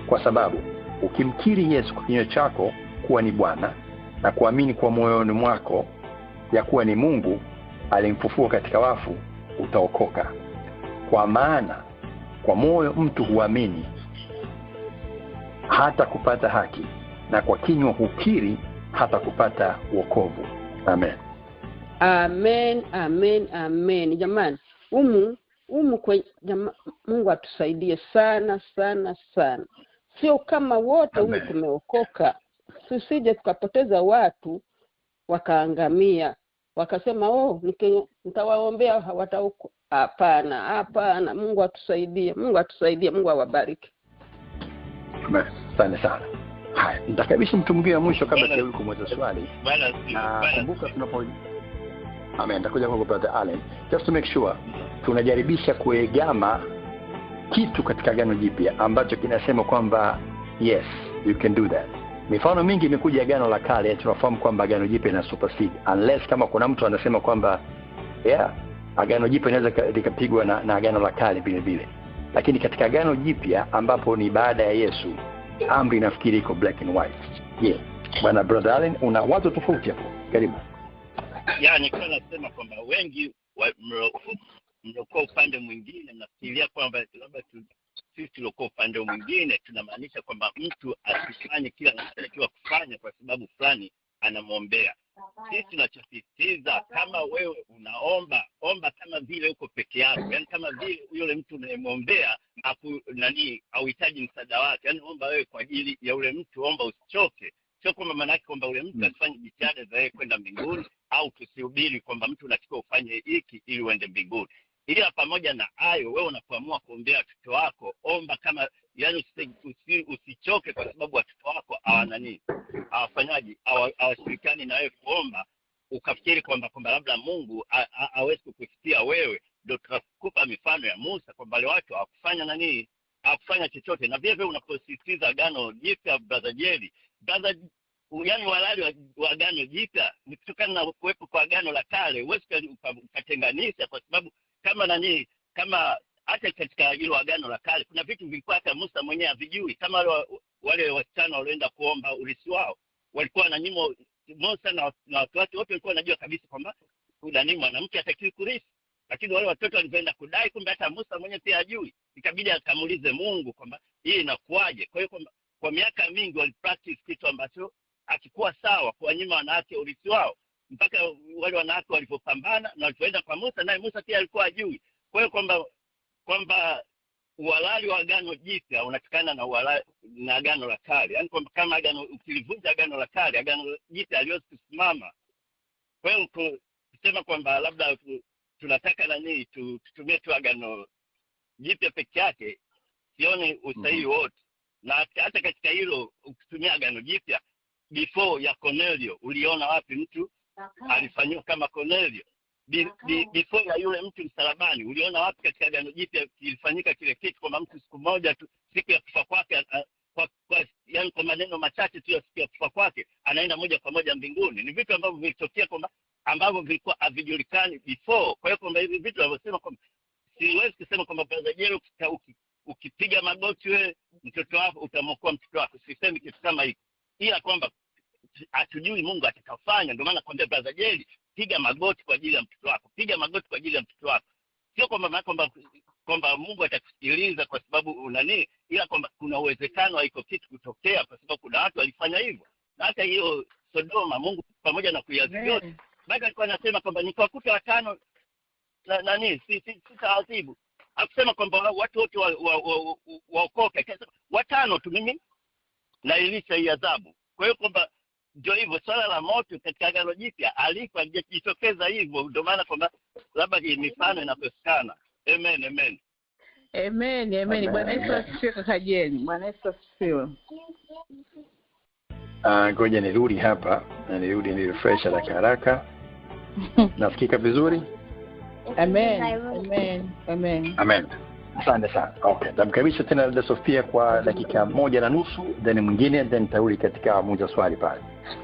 Kwa sababu ukimkiri Yesu kwa kinywa chako kuwa ni Bwana na kuamini kwa moyoni mwako ya kuwa ni Mungu alimfufua katika wafu, utaokoka. Kwa maana kwa moyo mtu huamini hata kupata haki, na kwa kinywa hukiri hata kupata wokovu. Amen. Amen. Jamani, Mungu atusaidie sana. Sio kama wote tumeokoka. Tusije tukapoteza watu wakaangamia, wakasema nitawaombea hawataokoka. Hapana. Mungu atusaidie. Mungu awabariki. Asante sana. Haya, nitakabisha mtu mwingine mwisho kabla ya kumuuliza swali. Kumbuka tunapo Amen. Nitakuja kwa Brother Allen just to make sure tunajaribisha kuegama kitu katika Agano Jipya ambacho kinasema kwamba yes, you can do that. Mifano mingi imekuja Agano la Kale, tunafahamu kwamba Agano Jipya ina supersede unless kama kuna mtu anasema kwamba Agano Jipya inaweza likapigwa na Agano la Kale vile vile. Lakini katika Agano Jipya ambapo ni baada ya Yesu, amri nafikiri iko black and white. Bwana Brother Allen, una watu tofauti hapo. Karibu. Nilikuwa nasema kwamba wengi mliokuwa upande mwingine mnafikiria kwamba labda sisi tuliokuwa upande mwingine tunamaanisha kwamba mtu asifanye kila anatakiwa kufanya kwa sababu fulani anamwombea. Sisi tunachosisitiza, kama wewe omba kama vile uko peke yako, yani kama vile yule mtu unayemwombea hauhitaji msaada wake, yani omba wewe kwa ajili ya yule mtu, omba usichoke. Sio kwamba maana yake kwamba yule mtu asifanye jitihada za yeye kwenda mbinguni, au tusihubiri kwamba mtu unatakiwa ufanye hiki ili uende mbinguni. Ila pamoja na hayo, wewe unapoamua kuombea watoto wako, omba kama yani usichoke, kwa sababu watoto wako hawafanyaji hawashirikiani na wewe kuomba, ukafikiri kwamba labda Mungu hawezi kukusikia wewe. Ndio tukakupa mifano ya Musa kwamba wale watu hawakufanya chochote. Na vile vile unaposisitiza Agano Jipya, Brother Jerry, yani walali wa Agano Jipya ni kutokana na kuwepo kwa Agano la Kale. Huwezi ukatenganisha, kwa sababu kama hata katika hilo Agano la Kale kuna vitu vilikuwa hata Musa mwenyewe havijui. Kama wale wasichana walioenda kuomba urithi wao, walikuwa na nyimo. Musa na watu wake wote walikuwa wanajua kabisa kwamba mwanamke hatakiwi kurithi, lakini wale watoto walivyoenda kudai, kumbe hata Musa mwenyewe pia hajui. Ikabidi akamuulize Mungu kwamba hii inakuaje. Kwa hiyo kwa miaka mingi walipractice kitu ambacho hakikuwa sawa, kwa nyima wanawake urithi wao, mpaka wale wanawake walipopambana na walipoenda kwa Musa, naye Musa pia alikuwa hajui. Kwa hiyo kwamba uhalali wa agano jipya unatokana na uhalali na agano la kale. Yaani kwamba kama ukilivunja agano la kale, agano jipya haliwezi kusimama. Kwa hiyo kusema kwamba labda tunataka tutumie tu agano jipya peke yake, sioni usahihi wote. Na hata katika hilo ukitumia agano jipya, before ya Cornelio uliona wapi mtu alifanywa kama Cornelio? Before ya yule mtu msalabani uliona wapi katika agano jipya kilifanyika kile kitu, kwamba mtu siku moja tu, siku ya kufa kwake, yani kwa maneno machache tu ya siku ya kufa kwake anaenda moja kwa moja mbinguni? Ni vitu ambavyo vilitokea kwamba ambavyo vilikuwa havijulikani before. Kwa hiyo kwamba hivi vitu wanavyosema kwamba siwezi kusema kwamba Brother Jerry ukipiga magoti wewe mtoto wako utamwokoa mtoto wako, sisemi kitu kama hiki, ila kwamba hatujui Mungu atakafanya. Ndio maana nakwambia Brother Jerry, piga magoti kwa ajili ya mtoto wako, piga magoti kwa ajili ya mtoto wako. Sio kwamba Mungu atakusikiliza kwa sababu unani, ila kwamba kuna uwezekano haiko kitu kutokea, kwa sababu kuna watu walifanya hivyo. Na hata hiyo Sodoma, Mungu pamoja na kuiadhibu, bado alikuwa anasema kwamba nikawakuta watano sitaadhibu. Akusema kwamba watu wote waokoke, akasema watano tu mimi na ilisha hii adhabu. Kwa hiyo kwamba ndio hivyo, swala la moto katika agano jipya alijitokeza hivyo. Ndio maana kwamba labda hii mifano inakosekana. Amen. Bwana Yesu asifiwe kaka Jerry. Bwana Yesu asifiwe. Ngoja nirudi hapa na ni refresh haraka. Nafikika vizuri? Amen. Asante sana. Okay. Namkaribisha tena dada Sofia kwa dakika 1.5, then mwingine, then tarudi katika moja swali pale.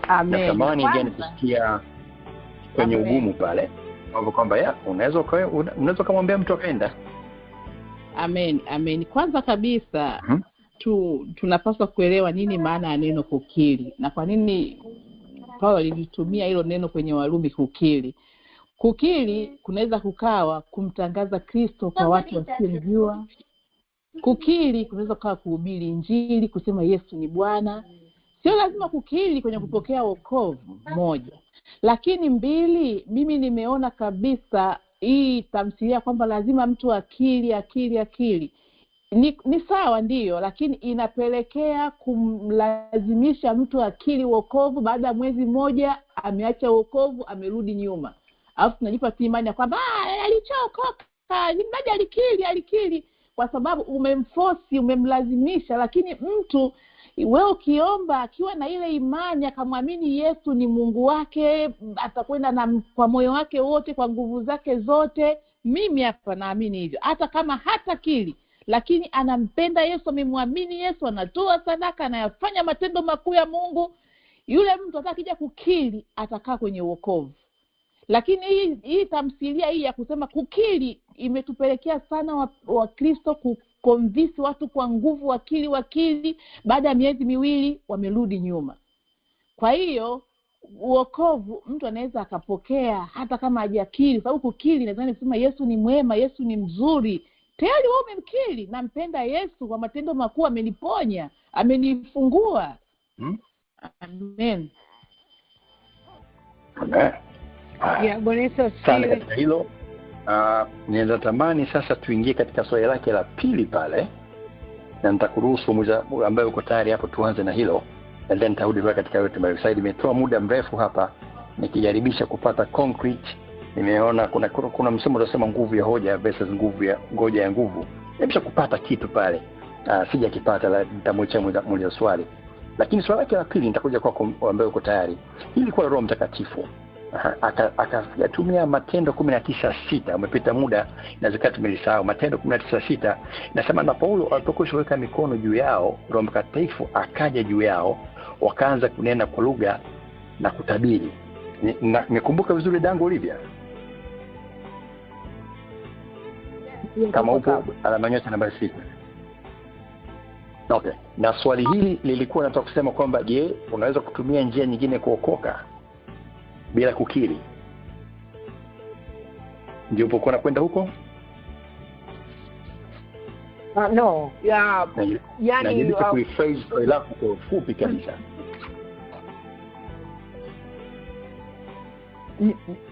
Amen. Natamani ngine kusikia kwenye ugumu pale. Kwamba unaweza kumwambia mtu akaenda. Amen. Kwanza kabisa tunapaswa kuelewa nini maana ya neno kukiri, na kwa nini Paulo alitumia hilo neno kwenye Warumi kukiri. Kukiri kunaweza kukawa kumtangaza Kristo kwa watu wasiomjua. Kukiri kunaweza kukawa kuhubiri Injili, kusema Yesu ni Bwana. Sio lazima kukiri kwenye kupokea wokovu, moja. Lakini mbili, mimi nimeona kabisa hii tamthilia kwamba lazima mtu akili. Ni sawa ndiyo, lakini inapelekea kumlazimisha mtu akili wokovu, baada ya mwezi mmoja ameacha wokovu, amerudi nyuma. Alafu tunajipa imani ya kwamba alichokoka, ni mmoja alikiri kwa sababu umemlazimisha. Lakini mtu wewe ukiomba akiwa na ile imani akamwamini Yesu ni Mungu wake, atakwenda kwa moyo wake wote, kwa nguvu zake zote. Mimi hapa naamini hivyo. Hata kama hatakiri, lakini anampenda Yesu, amemwamini Yesu, anatoa sadaka, anayafanya matendo makuu ya Mungu, yule mtu atakija kukiri atakaa kwenye wokovu. Lakini hii tamthilia hii ya kusema kukiri imetupelekea sana Wakristo kukonvince watu kwa nguvu, wakili, baada ya miezi 2 wamerudi nyuma. Kwa hiyo wokovu mtu anaweza akapokea hata kama hajakiri, sababu kukiri nadhani kusema Yesu ni mwema, Yesu ni mzuri. Tayari wewe umemkiri, nampenda Yesu, kwa matendo makuu ameniponya, amenifungua. Amen. Bwana Yesu asifiwe. Katika hilo ninatamani sasa tuingie katika swali lake la pili pale, na nitakuruhusu mmoja ambaye uko tayari hapo tuanze na hilo, and then tarudi katika yote mbali. Nimetoa muda mrefu hapa nikijaribisha kupata concrete. Nimeona kuna msemo unasema nguvu ya hoja versus ngoja ya nguvu. Nimesha kupata kitu pale. Sijakipata, nitamwacha muda swali. Lakini swali lake la pili nitakuja kwako ambaye uko tayari. Hili kwa Roho Mtakatifu akatumia Matendo 19:6. Umepita muda na zakati tumelisahau. Matendo 19:6 nasema, na Paulo alipokushaweka mikono juu yao, Roho Mtakatifu akaja juu yao, wakaanza kunena kwa lugha na kutabiri. Nikumbuka vizuri dango Olivia? Kama upo alama nyota namba 6. Okay. Na swali hili lilikuwa nataka kusema kwamba je, unaweza kutumia njia nyingine kuokoka bila kukiri? Ndio upokuwa nakwenda huko? No. Yani kuiphrase swali lako kwa ufupi kabisa.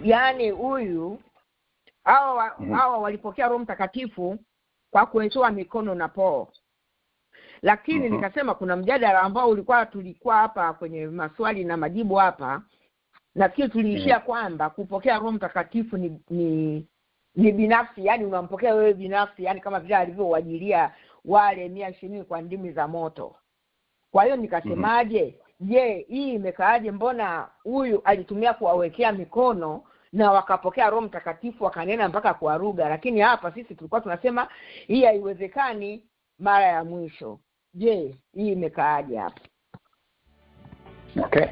Yani huyu hao walipokea Roho Mtakatifu kwa kuwekewa mikono na Paul. Lakini nikasema kuna mjadala ambao tulikuwa hapa kwenye maswali na majibu hapa. Nafikiri tuliishia kwamba kupokea Roho Mtakatifu ni binafsi, yani unampokea wewe binafsi, yani kama vile alivyowajilia wale 120 kwa ndimi za moto. Kwa hiyo nikasemaje, je, hii imekaaje? Mbona huyu alitumia kuwawekea mikono na wakapokea Roho Mtakatifu wakanena mpaka kwa lugha, lakini hapa sisi tulikuwa tunasema hii haiwezekani mara ya mwisho. Je, hii imekaaje hapa? Okay.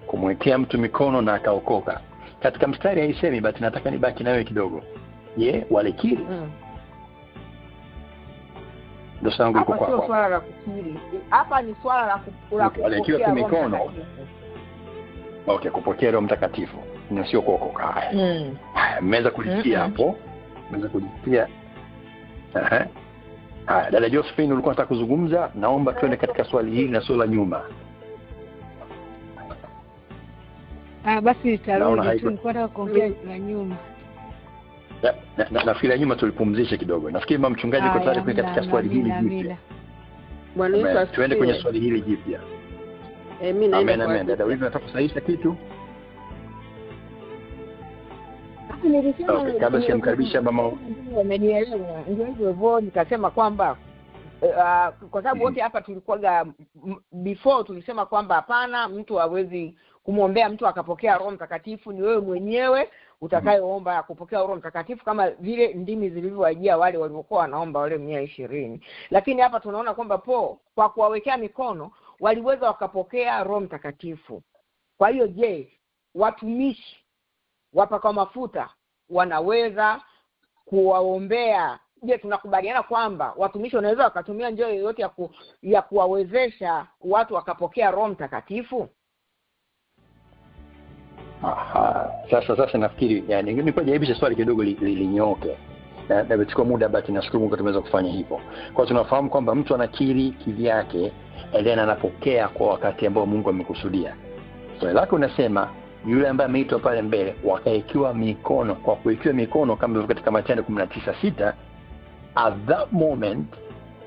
Kumwekea mtu mikono na akaokoka. Katika mstari haisemi, but nataka nibaki nawe kidogo. Je, walikiri? Ndio sangu kwa sio swala la kukiri. Hapa ni swala la kupokea mikono. Okay, kupokea Roho Mtakatifu na sio kuokoka. Haya, mmeweza kulisikia hapo? Mmeweza kulisikia? Haya, dada Josephine ulikuwa unataka kuzungumza, naomba tuende katika swali hili na swali la nyuma. Basi nitarudi tu, nilikuwa nataka kuongea la nyuma. Nafikiri la nyuma tulipumzisha kidogo. Nafikiri mama mchungaji yuko tayari kwenda katika swali hili jipya. Bwana Yesu asifiwe. Tuende kwenye swali hili jipya. Mimi naenda. Amen. Dada wewe unataka kusahihisha kitu? Nilisema kabla simkaribisha mama amenielewa. Ndio hivyo nikasema kwamba kwa sababu wote hapa tulikuwa before tulisema kwamba hapana, mtu hawezi kumwombea mtu akapokea Roho Mtakatifu. Ni wewe mwenyewe utakayeomba kupokea Roho Mtakatifu, kama vile ndimi zilivyowajia wale waliokuwa wanaomba wale 120. Lakini hapa tunaona kwamba kwa kuwawekea mikono waliweza wakapokea Roho Mtakatifu. Kwa hiyo je, watumishi wapaka mafuta wanaweza kuwaombea? Je, tunakubaliana kwamba watumishi wanaweza wakatumia njia yoyote ya kuwawezesha watu wakapokea Roho Mtakatifu? Sasa nafikiri yani nilikuwa jaibisha swali kidogo linyooke. Na nimechukua muda basi nashukuru Mungu tumeweza kufanya hivyo. Kwa tunafahamu kwamba mtu anakiri kivyake then anapokea kwa wakati ambao Mungu amekusudia. Swali lako unasema yule ambaye ameitwa pale mbele wakaikiwa mikono, kwa kuikiwa mikono kama ilivyo katika Mathayo 19:6, at that moment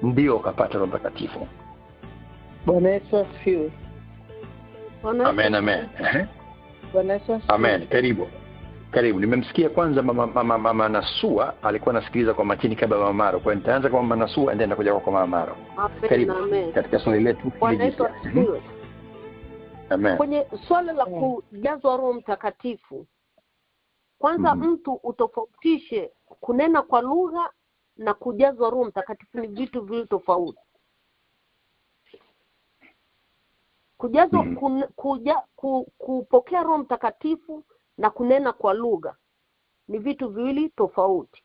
ndio kapata Roho Mtakatifu. Bwana Yesu asifiwe. Amen. Bwana Yesu asifiwe. Amen. Karibu. Nimemsikia kwanza mama Nasua alikuwa anasikiliza kwa makini kabla ya Mama Maro. Kwa hiyo nitaanza kwa Mama Nasua ndio nitakuja kwa Mama Maro. Karibu katika swali letu hili. Amen. Kwenye swala la kujazwa Roho Mtakatifu, kwanza mtu utofautishe kunena kwa lugha na kujazwa Roho Mtakatifu, ni vitu viwili tofauti. Kujazwa kupokea Roho Mtakatifu na kunena kwa lugha ni vitu viwili tofauti.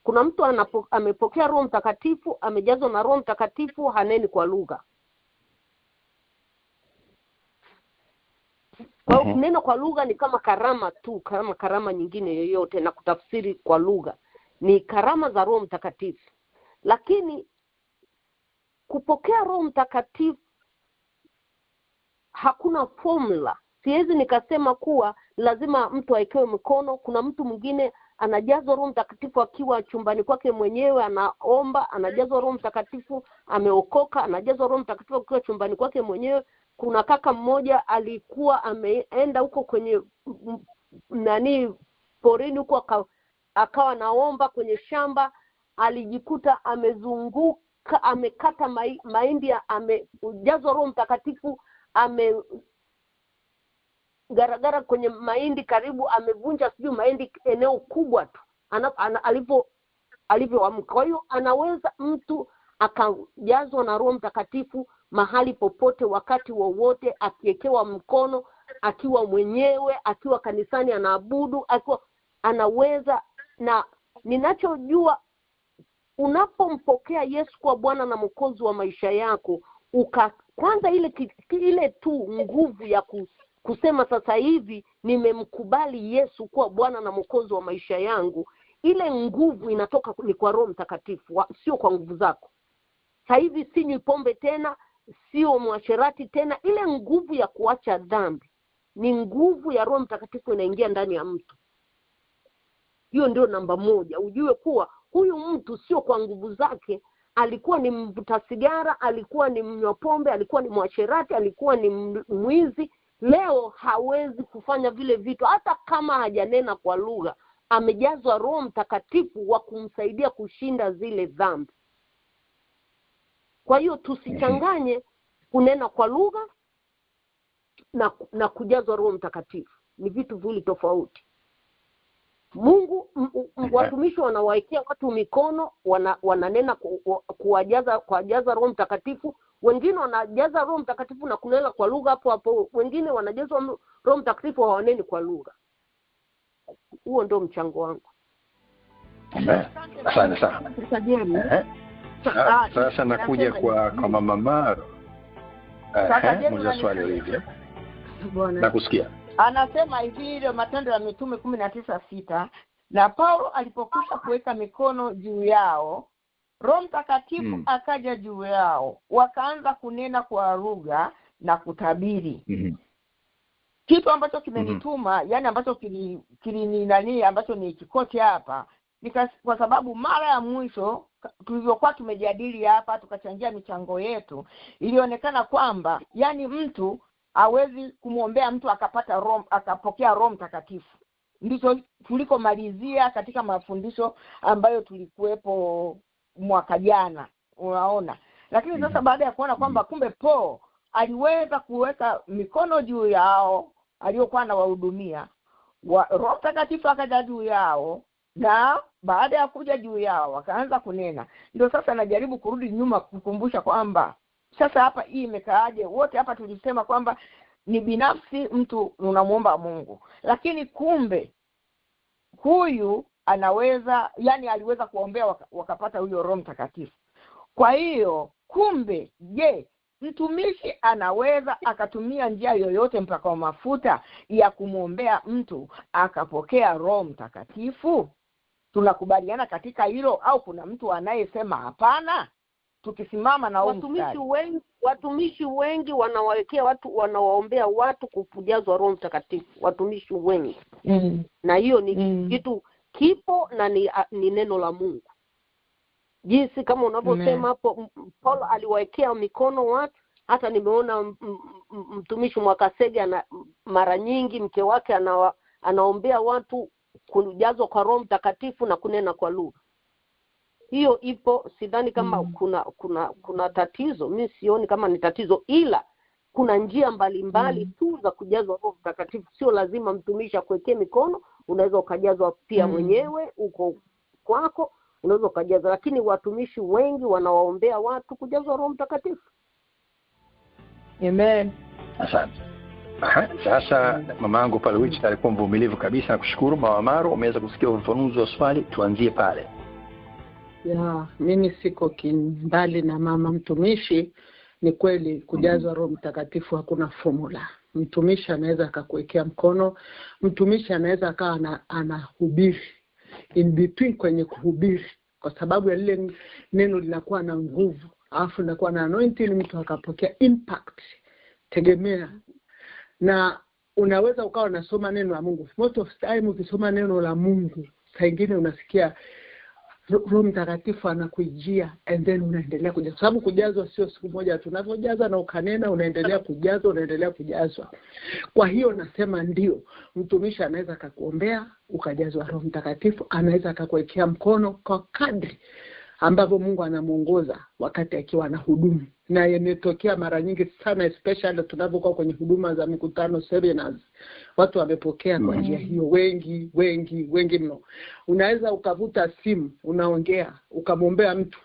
Kuna mtu amepokea Roho Mtakatifu, amejazwa na Roho Mtakatifu, haneni kwa lugha. Kwa hiyo kunena kwa lugha ni kama karama tu, kama karama nyingine yoyote, na kutafsiri kwa lugha ni karama za Roho Mtakatifu. Lakini kupokea Roho Mtakatifu hakuna formula. Siwezi nikasema kuwa lazima mtu aikewe mkono. Kuna mtu mwingine anajazwa Roho Mtakatifu akiwa chumbani kwake mwenyewe anaomba, anajazwa Roho Mtakatifu ameokoka, anajazwa Roho Mtakatifu akiwa chumbani kwake mwenyewe. Kuna kaka mmoja alikuwa ameenda huko kwenye porini huko, akawa naomba kwenye shamba, alijikuta amezunguka, amekata mahindi, amejazwa Roho Mtakatifu, garagara kwenye mahindi, karibu amevunja sijui mahindi eneo kubwa tu alivyoamka. Kwa hiyo anaweza mtu akajazwa na Roho Mtakatifu mahali popote, wakati wowote, akiekewa mkono, akiwa mwenyewe, akiwa kanisani anaabudu, akiwa anaweza. Na ninachojua, unapompokea Yesu kwa Bwana na Mwokozi wa maisha yako, kwanza ile tu nguvu ya kusema sasa hivi nimemkubali Yesu kuwa Bwana na Mwokozi wa maisha yangu, ile nguvu inatoka ni kwa Roho Mtakatifu, sio kwa nguvu zako. Sasa hivi sinywi pombe tena, sio mwasherati tena. Ile nguvu ya kuacha dhambi ni nguvu ya Roho Mtakatifu inaingia ndani ya mtu. Hiyo ndio namba moja. Ujue kuwa huyu mtu sio kwa nguvu zake, alikuwa ni mvuta sigara, alikuwa ni mnywa pombe, alikuwa ni mwasherati, alikuwa ni mwizi. Leo hawezi kufanya vile vitu hata kama hajanena kwa lugha. Amejazwa Roho Mtakatifu wa kumsaidia kushinda zile dhambi. Kwa hiyo tusichanganye kunena kwa lugha na kujazwa Roho Mtakatifu. Ni vitu viwili tofauti. Mungu watumishi wanawaekea watu mikono, wananena kuwajaza Roho Mtakatifu. Wengine wanajaza Roho Mtakatifu na kunena kwa lugha hapo hapo. Wengine wanajazwa Roho Mtakatifu hawaneni kwa lugha. Huo ndio mchango wangu. Asante sana. Sasa nakuja kwa Mama Maro. Mmoja swali Olivia. Nakusikia. Anasema hivi, ile Matendo ya Mitume 19:6, na Paulo alipokwisha kuweka mikono juu yao, Roho Mtakatifu akaja juu yao, wakaanza kunena kwa lugha na kutabiri. Kitu ambacho kimenituma, yani ambacho kilini ambacho ni kikote hapa, kwa sababu mara ya mwisho tulivyokuwa tumejadili hapa tukachangia michango yetu, ilionekana kwamba yani mtu hawezi kumwombea mtu akapokea Roho Mtakatifu. Ndicho tulikomalizia katika mafundisho ambayo tulikuwepo mwaka jana, unaona. Lakini sasa baada ya kuona kwamba kumbe Paul aliweza kuweka mikono juu yao aliokuwa anawahudumia, Roho Mtakatifu akaja juu yao, na baada ya kuja juu yao wakaanza kunena. Ndio sasa najaribu kurudi nyuma kukumbusha kwamba sasa hapa hii imekaaje. Wote hapa tulisema kwamba ni binafsi mtu unamuomba Mungu, lakini kumbe huyu anaweza, yani aliweza kuombea wakapata huyo Roho Mtakatifu. Kwa hiyo kumbe, je, mtumishi anaweza akatumia njia yoyote mpaka wa mafuta ya kumuombea mtu akapokea Roho Mtakatifu? Tunakubaliana katika hilo au kuna mtu anayesema hapana? Tukisimama na watumishi wengi wanawawekea watu, wanawaombea watu kujazwa Roho Mtakatifu, watumishi wengi. Na hiyo ni kitu kipo na ni neno la Mungu. Jinsi kama unavyosema hapo, Paulo aliwaekea mikono watu. Hata nimeona mtumishi Mwakasege mara nyingi mke wake anaombea watu kujazwa kwa Roho Mtakatifu na kunena kwa lugha. Hiyo ipo, sidhani kama kuna tatizo. Mimi sioni kama ni tatizo, ila kuna njia mbalimbali tu za kujazwa Roho Mtakatifu. Sio lazima mtumishi akuwekee mikono, unaweza ukajazwa pia mwenyewe uko kwako, unaweza ukajaza. Lakini watumishi wengi wanawaombea watu kujazwa Roho Mtakatifu. Amen. Asante. Sasa mama yangu pale Wich alikuwa mvumilivu kabisa, na kushukuru. Mama Maro, umeweza kusikia ufafanuzi wa swali, tuanzie pale. Ya, mimi siko kimbali na mama mtumishi. Ni kweli kujazwa Roho Mtakatifu hakuna formula. Mtumishi anaweza akakuwekea mkono, mtumishi anaweza akawa anahubiri in between kwenye kuhubiri, kwa sababu ya lile neno linakuwa na nguvu, alafu linakuwa na anointing, mtu akapokea impact. Tegemea. Na unaweza ukawa unasoma neno la Mungu. Most of time ukisoma neno la Mungu, saa nyingine unasikia Roho Mtakatifu anakujia, and then unaendelea kujazwa. Sababu kujazwa sio siku moja tunavyojaza na ukanena, unaendelea kujazwa. Kwa hiyo nasema ndio, mtumishi anaweza akakuombea ukajazwa Roho Mtakatifu, anaweza akakuwekea mkono kwa kadri ambavyo Mungu anamuongoza wakati akiwa anahudumu. Na imetokea mara nyingi sana, especially tunapokuwa kwenye huduma za mikutano seminars, watu wamepokea kwa njia hiyo, wengi mno. Unaweza ukavuta simu, unaongea, ukamwombea mtu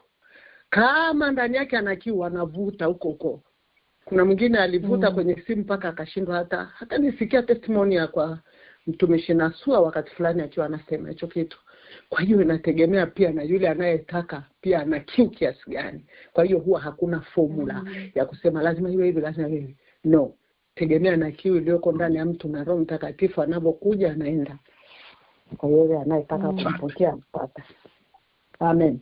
kama ndani yake ana kiu, anavuta huko. Kuna mwingine alivuta kwenye simu mpaka akashindwa hata nisikia testimony ya kwa mtumishi Nasua wakati fulani akiwa anasema hicho kitu. Kwa hiyo inategemea pia na yule anayetaka pia ana kiu kiasi gani. Kwa hiyo huwa hakuna formula ya kusema lazima iwe hivi, lazima iwe hivi. No, tegemea na kiu iliyoko ndani ya mtu, na Roho Mtakatifu anapokuja anaenda kwa yule anayetaka kumpokea mpata. Amen.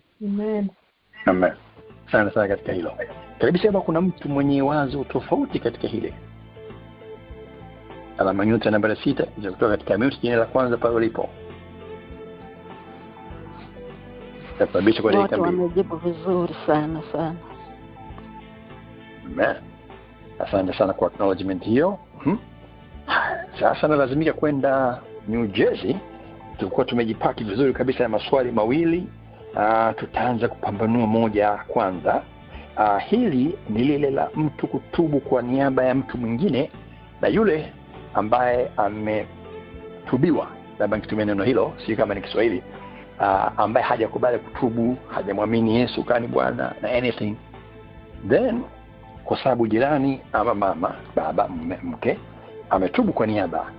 Sana katika hilo. Karibu sema kuna mtu mwenye wazo tofauti katika hili. Alama nyota namba 6 kutoka katika mute jina la kwanza pale ulipo. Tabisha kwa dakika Wote mbili. wamejibu vizuri sana sana. Amen. Asante sana kwa acknowledgement hiyo. Sasa nalazimika kwenda New Jersey. Tulikuwa tumejipaki vizuri kabisa na maswali mawili. Tutaanza kupambanua moja kwanza. Hili ni lile la mtu kutubu kwa niaba ya mtu mwingine na yule ambaye ametubiwa, labda nikitumia neno hilo, si kama ni Kiswahili, ambaye hajakubali kutubu, hajamwamini Yesu kani Bwana na anything. Then kwa sababu jirani ama mama, baba, mke ametubu kwa niaba,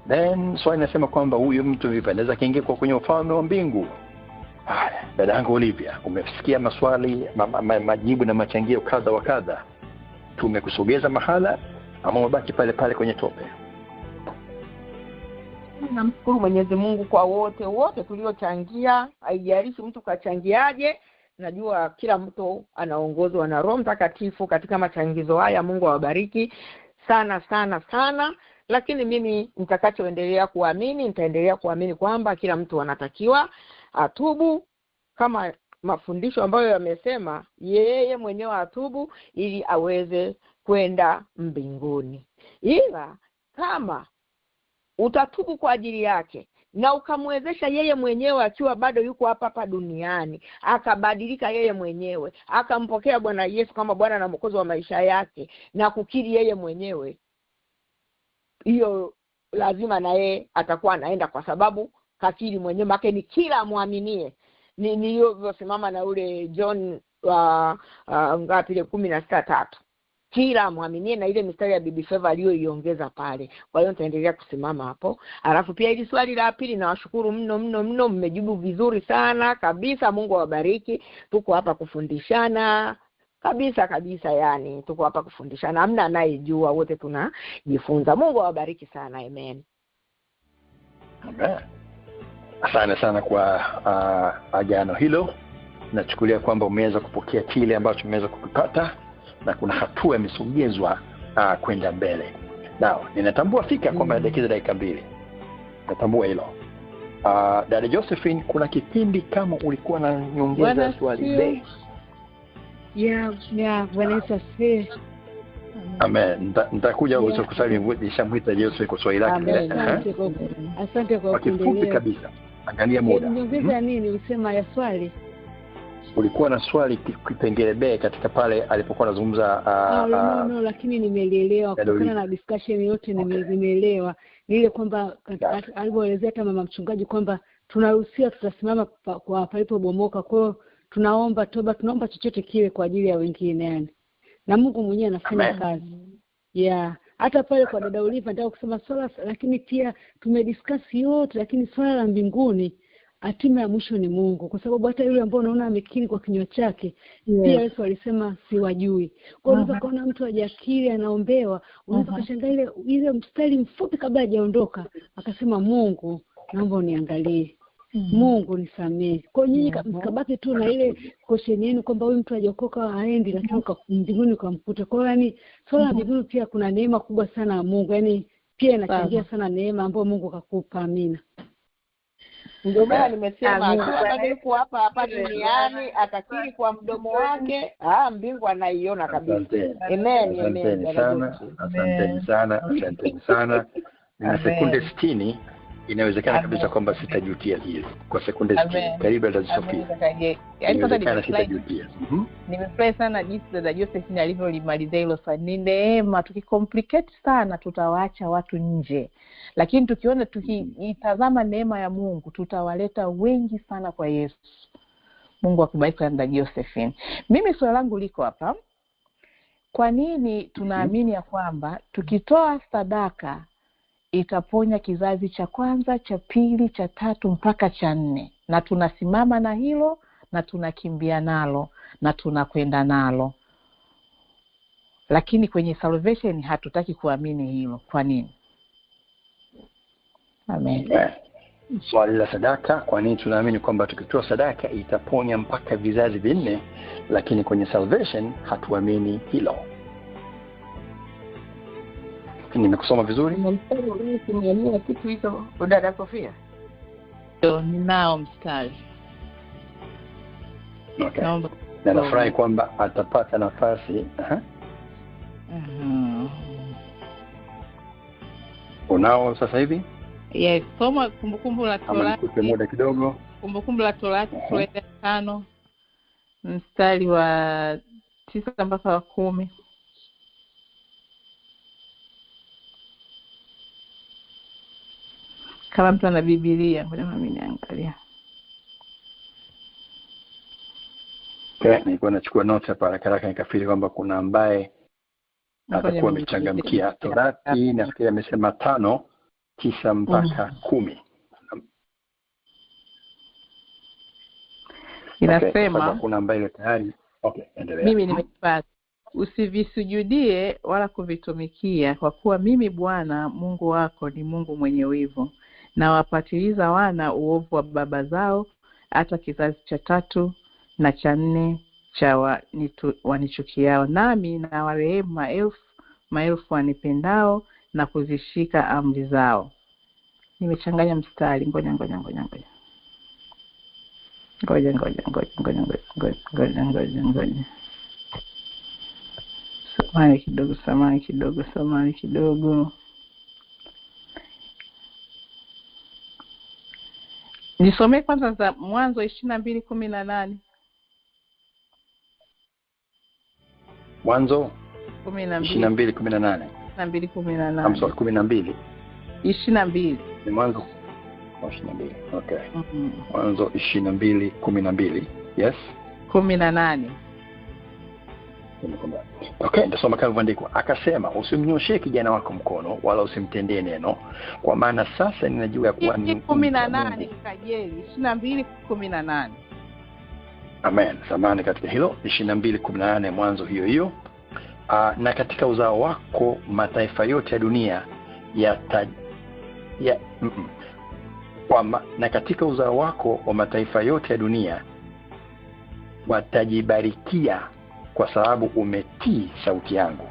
then swali nasema kwamba huyu mtu vipendeza kiingia kwa kwenye ufalme wa mbingu. Dada yangu Olivia, umesikia maswali majibu na machangio kadha wa kadha. Tumekusogeza mahala ama umebaki pale pale kwenye tope? Namshukuru Mwenyezi Mungu kwa wote tuliochangia, haijalishi mtu kachangiaje. Najua kila mtu anaongozwa na Roho Mtakatifu katika machangizo haya. Mungu awabariki sana sana sana. Lakini mimi nitaendelea kuamini kwamba kila mtu anatakiwa atubu kama mafundisho ambayo yamesema yeye mwenyewe atubu ili aweze kwenda mbinguni. Ila kama utatubu kwa ajili yake na ukamwezesha yeye mwenyewe akiwa bado yuko hapa duniani, akabadilika yeye mwenyewe, akampokea Bwana Yesu kama Bwana na Mwokozi wa maisha yake na kukiri yeye mwenyewe, hiyo lazima na yeye atakuwa anaenda, kwa sababu kakiri mwenyewe. Maana ni kila muaminie. Nilivyosimama na ule John ngapi ile 16:3, kila muaminie, na ile mistari ya Bibi Favor aliyoiongeza pale. Kwa hiyo nitaendelea kusimama hapo. Alafu pia ili swali la pili, nawashukuru mno, mmejibu vizuri sana kabisa. Mungu awabariki. Tuko hapa kufundishana kabisa, yani tuko hapa kufundishana, hamna anayejua, wote tunajifunza. Mungu awabariki sana. Amen. Amen. Asante sana kwa agano hilo. Nachukulia kwamba umeweza kupokea kile ambacho tumeweza kukipata na kuna hatua imesogezwa kwenda mbele. Nao ninatambua fika kwamba dakika 2. Natambua hilo. Dada Josephine, kuna kipindi kama ulikuwa na nyongeza swali leo. Bwana Yesu asifiwe. Amen. Nitakuja kusali nishamwita Josephine kwa swali lake. Asante kwa kifupi kabisa. Angalia muda. Nyongeza nini usema ya swali? Ulikuwa na swali kipengele B katika pale alipokuwa anazungumza no, lakini nimelielewa kutokana na discussion yote. Nimeelewa ni ile kwamba alipoelezea hata mama mchungaji kwamba tunaruhusiwa, tutasimama kwa palipobomoka. Kwa hiyo tunaomba toba, tunaomba chochote kile kwa ajili ya wengine, yani na Mungu mwenyewe anafanya kazi. Hata pale kwa dada Oliva nataka kusema swala, lakini pia tumediscuss yote, lakini swala la mbinguni hatima ya mwisho ni Mungu, kwa sababu hata yule ambaye unaona amekiri kwa kinywa chake pia Yesu alisema siwajui. Kwa hiyo unaweza kuona mtu hajakiri anaombewa, unaweza kushangaa ile mstari mfupi kabla hajaondoka akasema Mungu naomba uniangalie, Mungu nisamee. Kwa hiyo nyinyi mkabaki tu na ile question yenu kwamba huyu mtu hajaokoka haendi, lakini mbinguni ukamkuta. Kwa hiyo yani swala la mbinguni pia kuna neema kubwa sana ya Mungu, yani pia inachangia sana neema ambayo Mungu akakupa. Amina. Ndio maana nimesema akiwa yuko hapa duniani atakiri kwa mdomo wake, mbingu anaiona kabisa. Amen. Asante sana. Na sekunde 60 inawezekana kabisa kwamba sitajutia hili. Kwa sekunde 60 karibu dada Sophia. Yaani kwanza nimefurahi sana jinsi dada Josephine alivyolimalizia hilo swali. Ni neema. Tukicomplicate sana tutawaacha watu nje, lakini tukiitazama neema ya Mungu tutawaleta wengi sana kwa Yesu. Mungu akubariki dada Josephine. Mimi swali langu liko hapa. Kwa nini tunaamini ya kwamba tukitoa sadaka itaponya kizazi cha kwanza, cha pili, cha tatu mpaka cha 4, na tunasimama na hilo na tunakimbia nalo na tunakwenda nalo, lakini kwenye salvation hatutaki kuamini hilo? Kwa nini? Amen. Swali la sadaka, kwa nini tunaamini kwamba tukitoa sadaka itaponya mpaka vizazi 4, lakini kwenye salvation hatuamini hilo? Nimekusoma vizuri? Nimeamini kitu hicho dada Sofia. Ndio ninao mstari. Okay. Na nafurahi kwamba atapata nafasi. Unao sasa hivi? Yes, soma Kumbukumbu la Torati. Ama muda kidogo. Kumbukumbu la Torati sura ya 5 mstari wa 9 mpaka wa 10. Kama mtu ana Biblia, ngoja mimi niangalia. Okay, nilikuwa nachukua notes hapa haraka nikafikiri kwamba kuna ambaye atakuwa amechangamkia Torati. Nafikiri amesema 5, 9 mpaka 10. Inasema okay, kuna ambaye tayari. Okay, endelea. Mimi nimepata. Usivisujudie wala kuvitumikia, kwa kuwa mimi Bwana Mungu wako ni Mungu mwenye wivu, na wapatiliza wana uovu wa baba zao hata kizazi cha 3 na cha 4 cha wanichukiao, nami na warehemu maelfu wanipendao na kuzishika amri zao. Nimechanganya mstari, ngoja. Samahani kidogo. Nisomee kwanza za Mwanzo 22:18. Mwanzo 22:18. 22:18. I'm sorry, 12. 22. Ni Mwanzo 22. Okay. Mwanzo 22:12. Yes. 18. Okay, ndasoma kama andiko. Akasema, usimnyoshee kijana wako mkono wala usimtendee neno, kwa maana sasa ninajua kuwa ni 18 kajeli 22:18. Amen. Samahani katika hilo 22:18 Mwanzo hiyo. Na katika uzao wako mataifa yote ya dunia na katika uzao wako wa mataifa yote ya dunia watajibarikia kwa sababu umetii sauti yangu.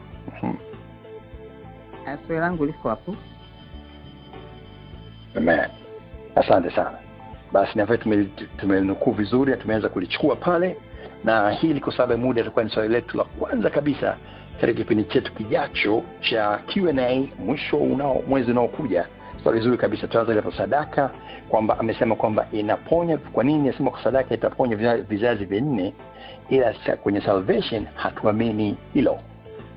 Swali langu liko hapo. Amen. Asante sana. Basi na tumenukuu vizuri, tumeweza kulichukua pale, na hili kwa sababu muda itakuwa ni swali letu la kwanza kabisa katika kipindi chetu kijacho cha Q&A mwezi unaokuja. Swali zuri kabisa. Tuanze ile sadaka, kwamba amesema kwamba inaponya. Kwa nini anasema kwa sadaka itaponya vizazi vinne, ila kwenye salvation hatuamini hilo?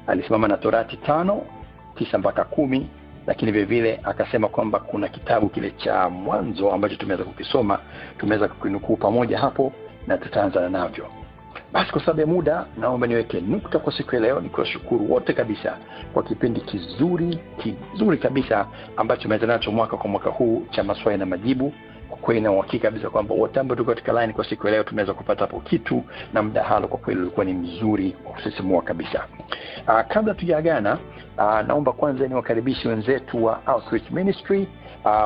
Alisimama na Torati 5, 9 mpaka 10, lakini vile vile akasema kwamba kuna kitabu kile cha Mwanzo ambacho tumeweza kukisoma, tumeweza kukinukuu pamoja hapo, na tutaanza navyo. Basi kwa sababu ya muda, naomba niweke nukta kwa siku ya leo. Nikuwashukuru wote kabisa kwa kipindi kizuri kabisa ambacho tumeweza nacho mwaka huu cha maswali na majibu. Kwa kweli na uhakika kabisa kwamba wote ambao tuko katika line kwa siku ya leo tumeweza kupata hapo kitu, na mdahalo kwa kweli ulikuwa ni mzuri wa kusisimua kabisa. Kabla tujaagana, naomba kwanza niwakaribishe wenzetu wa Outreach Ministry.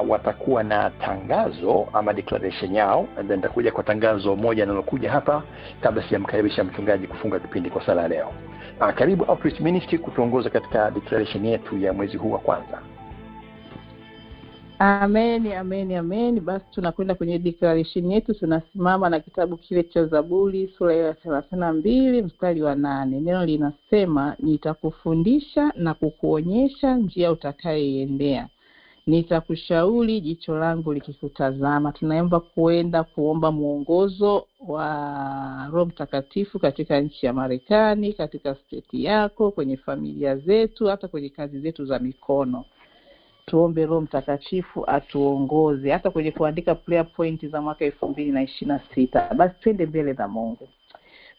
Watakuwa na tangazo ama declaration yao, and then nitakuja kwa tangazo moja linalokuja hapa kabla sijamkaribisha mchungaji kufunga kipindi kwa sala leo. Karibu Outreach Ministry kutuongoza katika declaration yetu ya mwezi huu wa kwanza. Amen. Basi tunakwenda kwenye declaration yetu. Tunasimama na kitabu kile cha Zaburi sura ya 32 mstari wa 8. Neno linasema, nitakufundisha na kukuonyesha njia utakayoiendea, nitakushauri jicho langu likikutazama. Tunaomba kuomba mwongozo wa Roho Mtakatifu katika nchi ya Marekani, katika state yako, kwenye familia zetu, hata kwenye kazi zetu za mikono. Tuombe Roho Mtakatifu atuongoze hata kwenye kuandika prayer point za mwaka 2026. Basi twende mbele za Mungu.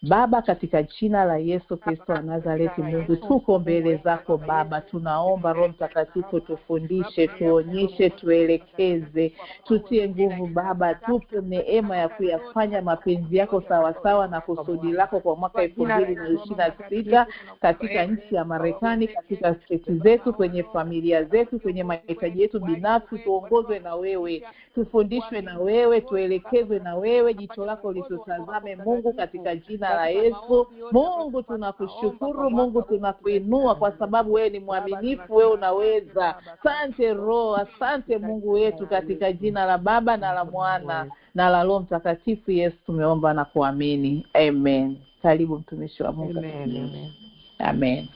Baba, katika jina la Yesu Kristo wa Nazareti, Mungu, tuko mbele zako Baba. Tunaomba Roho Mtakatifu tufundishe, tuonyeshe, tuelekeze, tutie nguvu Baba. Tupe neema ya kuyafanya mapenzi yako sawa sawa na kusudi lako kwa mwaka 2026 katika nchi ya Marekani, katika state zetu, kwenye familia zetu, kwenye mahitaji yetu binafsi. Tuongozwe na wewe, tufundishwe na wewe, tuelekezwe na wewe, jicho lako litutazame Mungu, katika jina la Yesu. Mungu tunakushukuru, Mungu tunakuinua kwa sababu wewe ni mwaminifu, wewe unaweza. Asante Roho, asante Mungu wetu, katika jina la Baba na la Mwana na la Roho Mtakatifu. Yesu tumeomba na kuamini. Amen. Karibu mtumishi wa Mungu. Amen. Amen.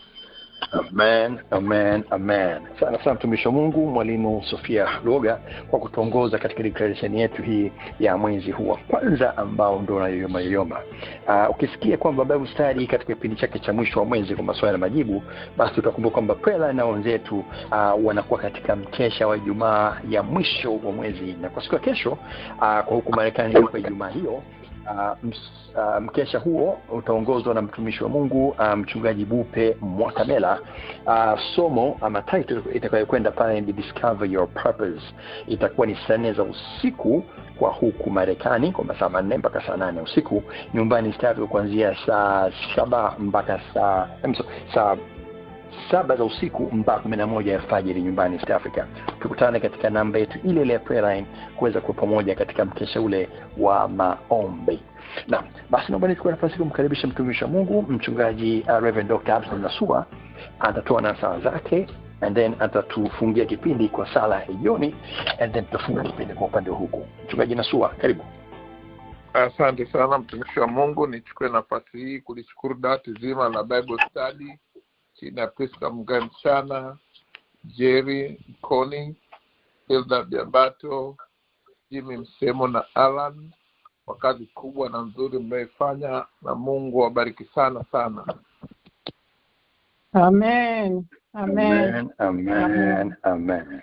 Amen, amen, amen. Sana mtumishi wa Mungu Mwalimu Sofia Luoga kwa kutuongoza katika declaration yetu hii ya mwezi huu wa kwanza ambao ndio unayoyoma. Ukisikia kwamba Bible study katika kipindi chake cha mwisho wa mwezi kwa maswali na majibu, basi utakumbuka kwamba prayer na wenzetu wanakuwa katika mkesha wa Ijumaa ya mwisho wa mwezi, na kwa siku ya kesho kwa huku Marekani kwa Ijumaa hiyo mkesha huo utaongozwa na mtumishi wa Mungu mchungaji Bupe Mwakamela. Somo ama title itakayokwenda pale ni Discover Your Purpose. Itakuwa ni saa 4 za usiku kwa huku Marekani, kwa masaa 4 mpaka saa 8 usiku. Nyumbani staff kuanzia saa 7 mpaka saa 7 za usiku mpaka 11 ya alfajiri nyumbani East Africa. Tukutane katika namba yetu ile ile ya prayer line kuweza kuwa pamoja katika mkesha ule wa maombi. Na basi naomba nichukue nafasi kumkaribisha mtumishi wa Mungu mchungaji Reverend Dr. Absalom Nasua. Atatoa nasaha zake and then atatufungia kipindi kwa sala ya jioni and then tutafunga kipindi kwa upande huku. Mchungaji Nasua, karibu. Asante sana mtumishi wa Mungu. Nichukue nafasi hii kulishukuru dawati zima la Bible Study chini ya Priska Mganchana, Jerry Mkoni, Hilda Biambato, Jimmy Msemo na Alan kwa kazi kubwa na nzuri mnaifanya, na Mungu awabariki sana sana. Amen. Amen. Amen. Amen.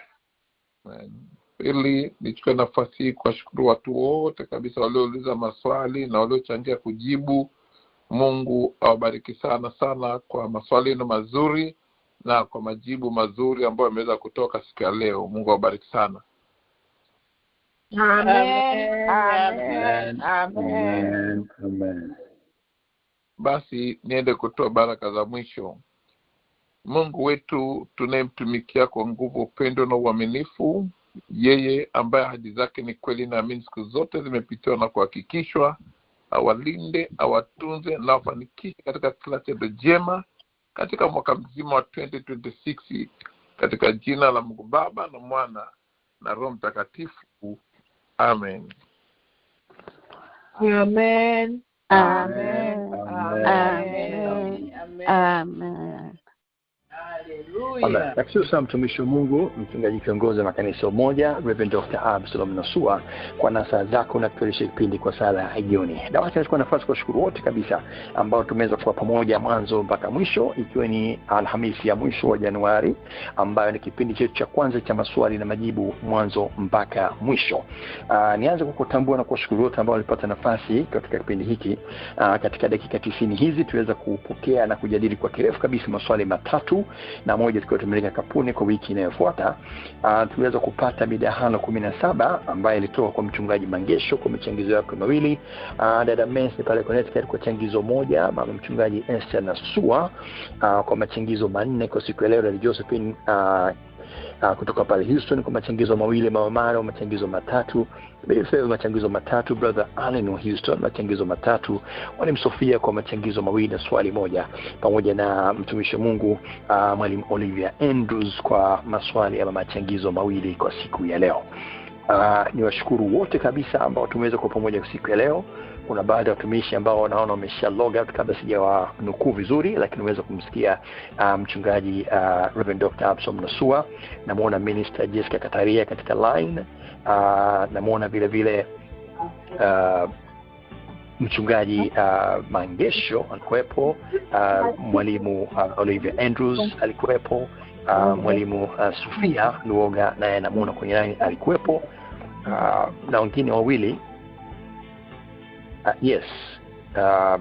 Ili nichukue nafasi hii kuwashukuru watu wote kabisa waliouliza maswali na waliochangia kujibu. Mungu awabariki sana sana kwa maswali yenu mazuri na kwa majibu mazuri ambayo yameweza kutoka siku ya leo. Mungu awabariki sana. Amen. Amen. Amen. Amen. Basi niende kutoa baraka za mwisho. Mungu wetu tunayemtumikia kwa nguvu, upendo na uaminifu, yeye ambaye ahadi zake ni kweli na amini siku zote zimepitiwa na kuhakikishwa, awalinde, awatunze na awafanikishe katika kila tendo jema katika mwaka mzima wa 2026, katika jina la Mungu Baba na Mwana na Roho Mtakatifu. Amen. Amen. Amen. Amen. Amen. Hallelujah. Nakishukuru sana mtumishi wa Mungu mchungaji kiongozi wa makanisa moja Reverend Dr. Absalom Nasua kwa nasaha zako na kutulisha kipindi kwa sala ya jioni. Dawati nachukua nafasi kuwashukuru wote kabisa ambao tumeweza kuwa pamoja mwanzo mpaka mwisho, ikiwa ni Alhamisi ya mwisho wa Januari ambayo ni kipindi chetu cha kwanza cha maswali na majibu mwanzo mpaka mwisho. Nianze kwa kutambua na kuwashukuru wote ambao walipata nafasi katika kipindi hiki. Katika dakika 90 hizi tuweza kupokea na kujadili kwa kirefu kabisa maswali matatu na moja tukiwa tumeleka kapuni kwa wiki inayofuata. Tuliweza kupata midahalo 17 ambayo ilitoka kwa mchungaji Mangesho kwa michangizo yake mawili, dada Messi pale Connecticut kwa changizo moja, mama mchungaji Esther Nasua kwa machangizo 4 kwa siku ya leo, dada Josephine kutoka pale Houston kwa machangizo mawili, mama Maro machangizo 3, Bifeo machangizo 3, brother Allen wa Houston machangizo 3, mwalimu Sofia kwa machangizo 2 na swali moja, pamoja na mtumishi Mungu mwalimu Olivia Andrews kwa maswali ama machangizo 2 kwa siku ya leo. Niwashukuru wote kabisa ambao tumeweza kwa pamoja kwa siku ya leo. Kuna baadhi ya watumishi ambao wanaona wamesha log out kabla sijawanukuu vizuri, lakini unaweza kumsikia mchungaji Reverend Dr. Absalom Nasua, namuona Minister Jessica Kataria katika line, namuona vile vile mchungaji Mangesho alikuwepo, mwalimu Olivia Andrews alikuwepo, mwalimu Sofia Luoga naye namuona kwenye line alikuwepo, na wengine wawili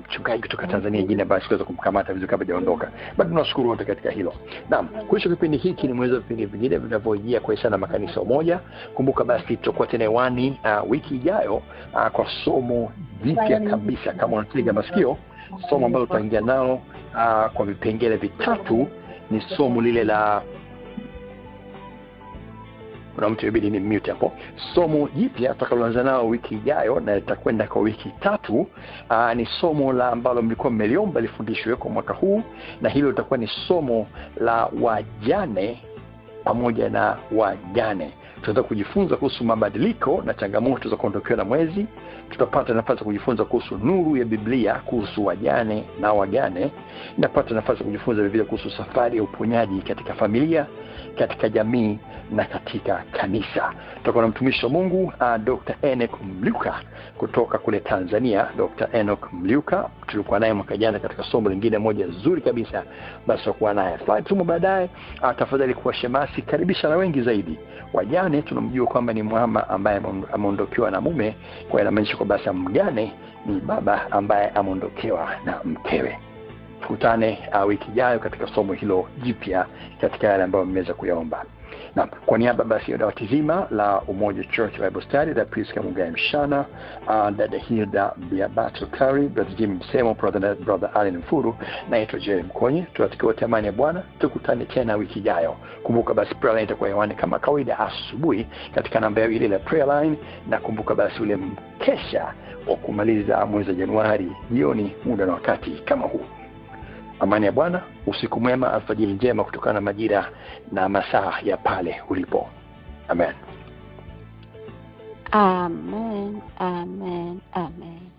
mchungaji kutoka Tanzania jina basi siweza kumkamata vizuri kabla hajaondoka. Bado tunashukuru wote katika hilo. Naam, kuisha kipindi hiki ni mwezi wa vipindi vingine vinavyojia kwa sana makanisa moja. Kumbuka basi tutakuwa tena hewani wiki ijayo kwa somo jipya kabisa. Kama unatega masikio, somo ambalo tutaingia nalo kwa vipengele vitatu ni somo lile la kuna mtu ibidi ni mute hapo. Somo jipya tutakaloanza nao wiki ijayo na litakwenda kwa wiki 3 ni somo la ambalo mlikuwa mmeliomba lifundishwe kwa mwaka huu, na hilo litakuwa ni somo la wajane pamoja na wajane. Tutaweza kujifunza kuhusu mabadiliko na changamoto za kuondokewa na mwezi. Tutapata nafasi ya kujifunza kuhusu nuru ya Biblia, kuhusu wajane na wagane. Napata nafasi ya kujifunza vile kuhusu safari ya uponyaji katika familia, katika jamii na katika kanisa. Tutakuwa na mtumishi wa Mungu Dr. Enoch Mliuka kutoka kule Tanzania. Dr. Enoch Mliuka tulikuwa naye mwaka jana katika somo lingine moja zuri kabisa, basi tutakuwa naye tumo baadaye. Tafadhali kuwa shemasi, karibisha na wengi zaidi. Wajane tunamjua kwamba ni mama ambaye ameondokewa na mume, kwa inamaanisha kwamba basi mgane ni baba ambaye ameondokewa na mkewe. Tukutane wiki ijayo katika somo hilo jipya katika yale ambayo mmeweza kuyaomba. Na kwa niaba basi ya dawati zima la Umoja Church Bible Study, da Priska Mungai Mshana, dada Hilda Biabato Kari, brother Jim Msemo, brother Allen Mfuru, naitwa Jerry Mkonye. Tunatakiwa amani ya Bwana. Tukutane tena wiki ijayo. Kumbuka basi prayer line itakuwa hewani kama kawaida asubuhi katika namba ile la prayer line, na kumbuka basi ule mkesha wa kumaliza mwezi wa Januari jioni muda na wakati kama huu. Amani ya Bwana, usiku mwema, alfajiri njema kutokana na majira na masaa ya pale ulipo. Amen. Amen, amen, amen.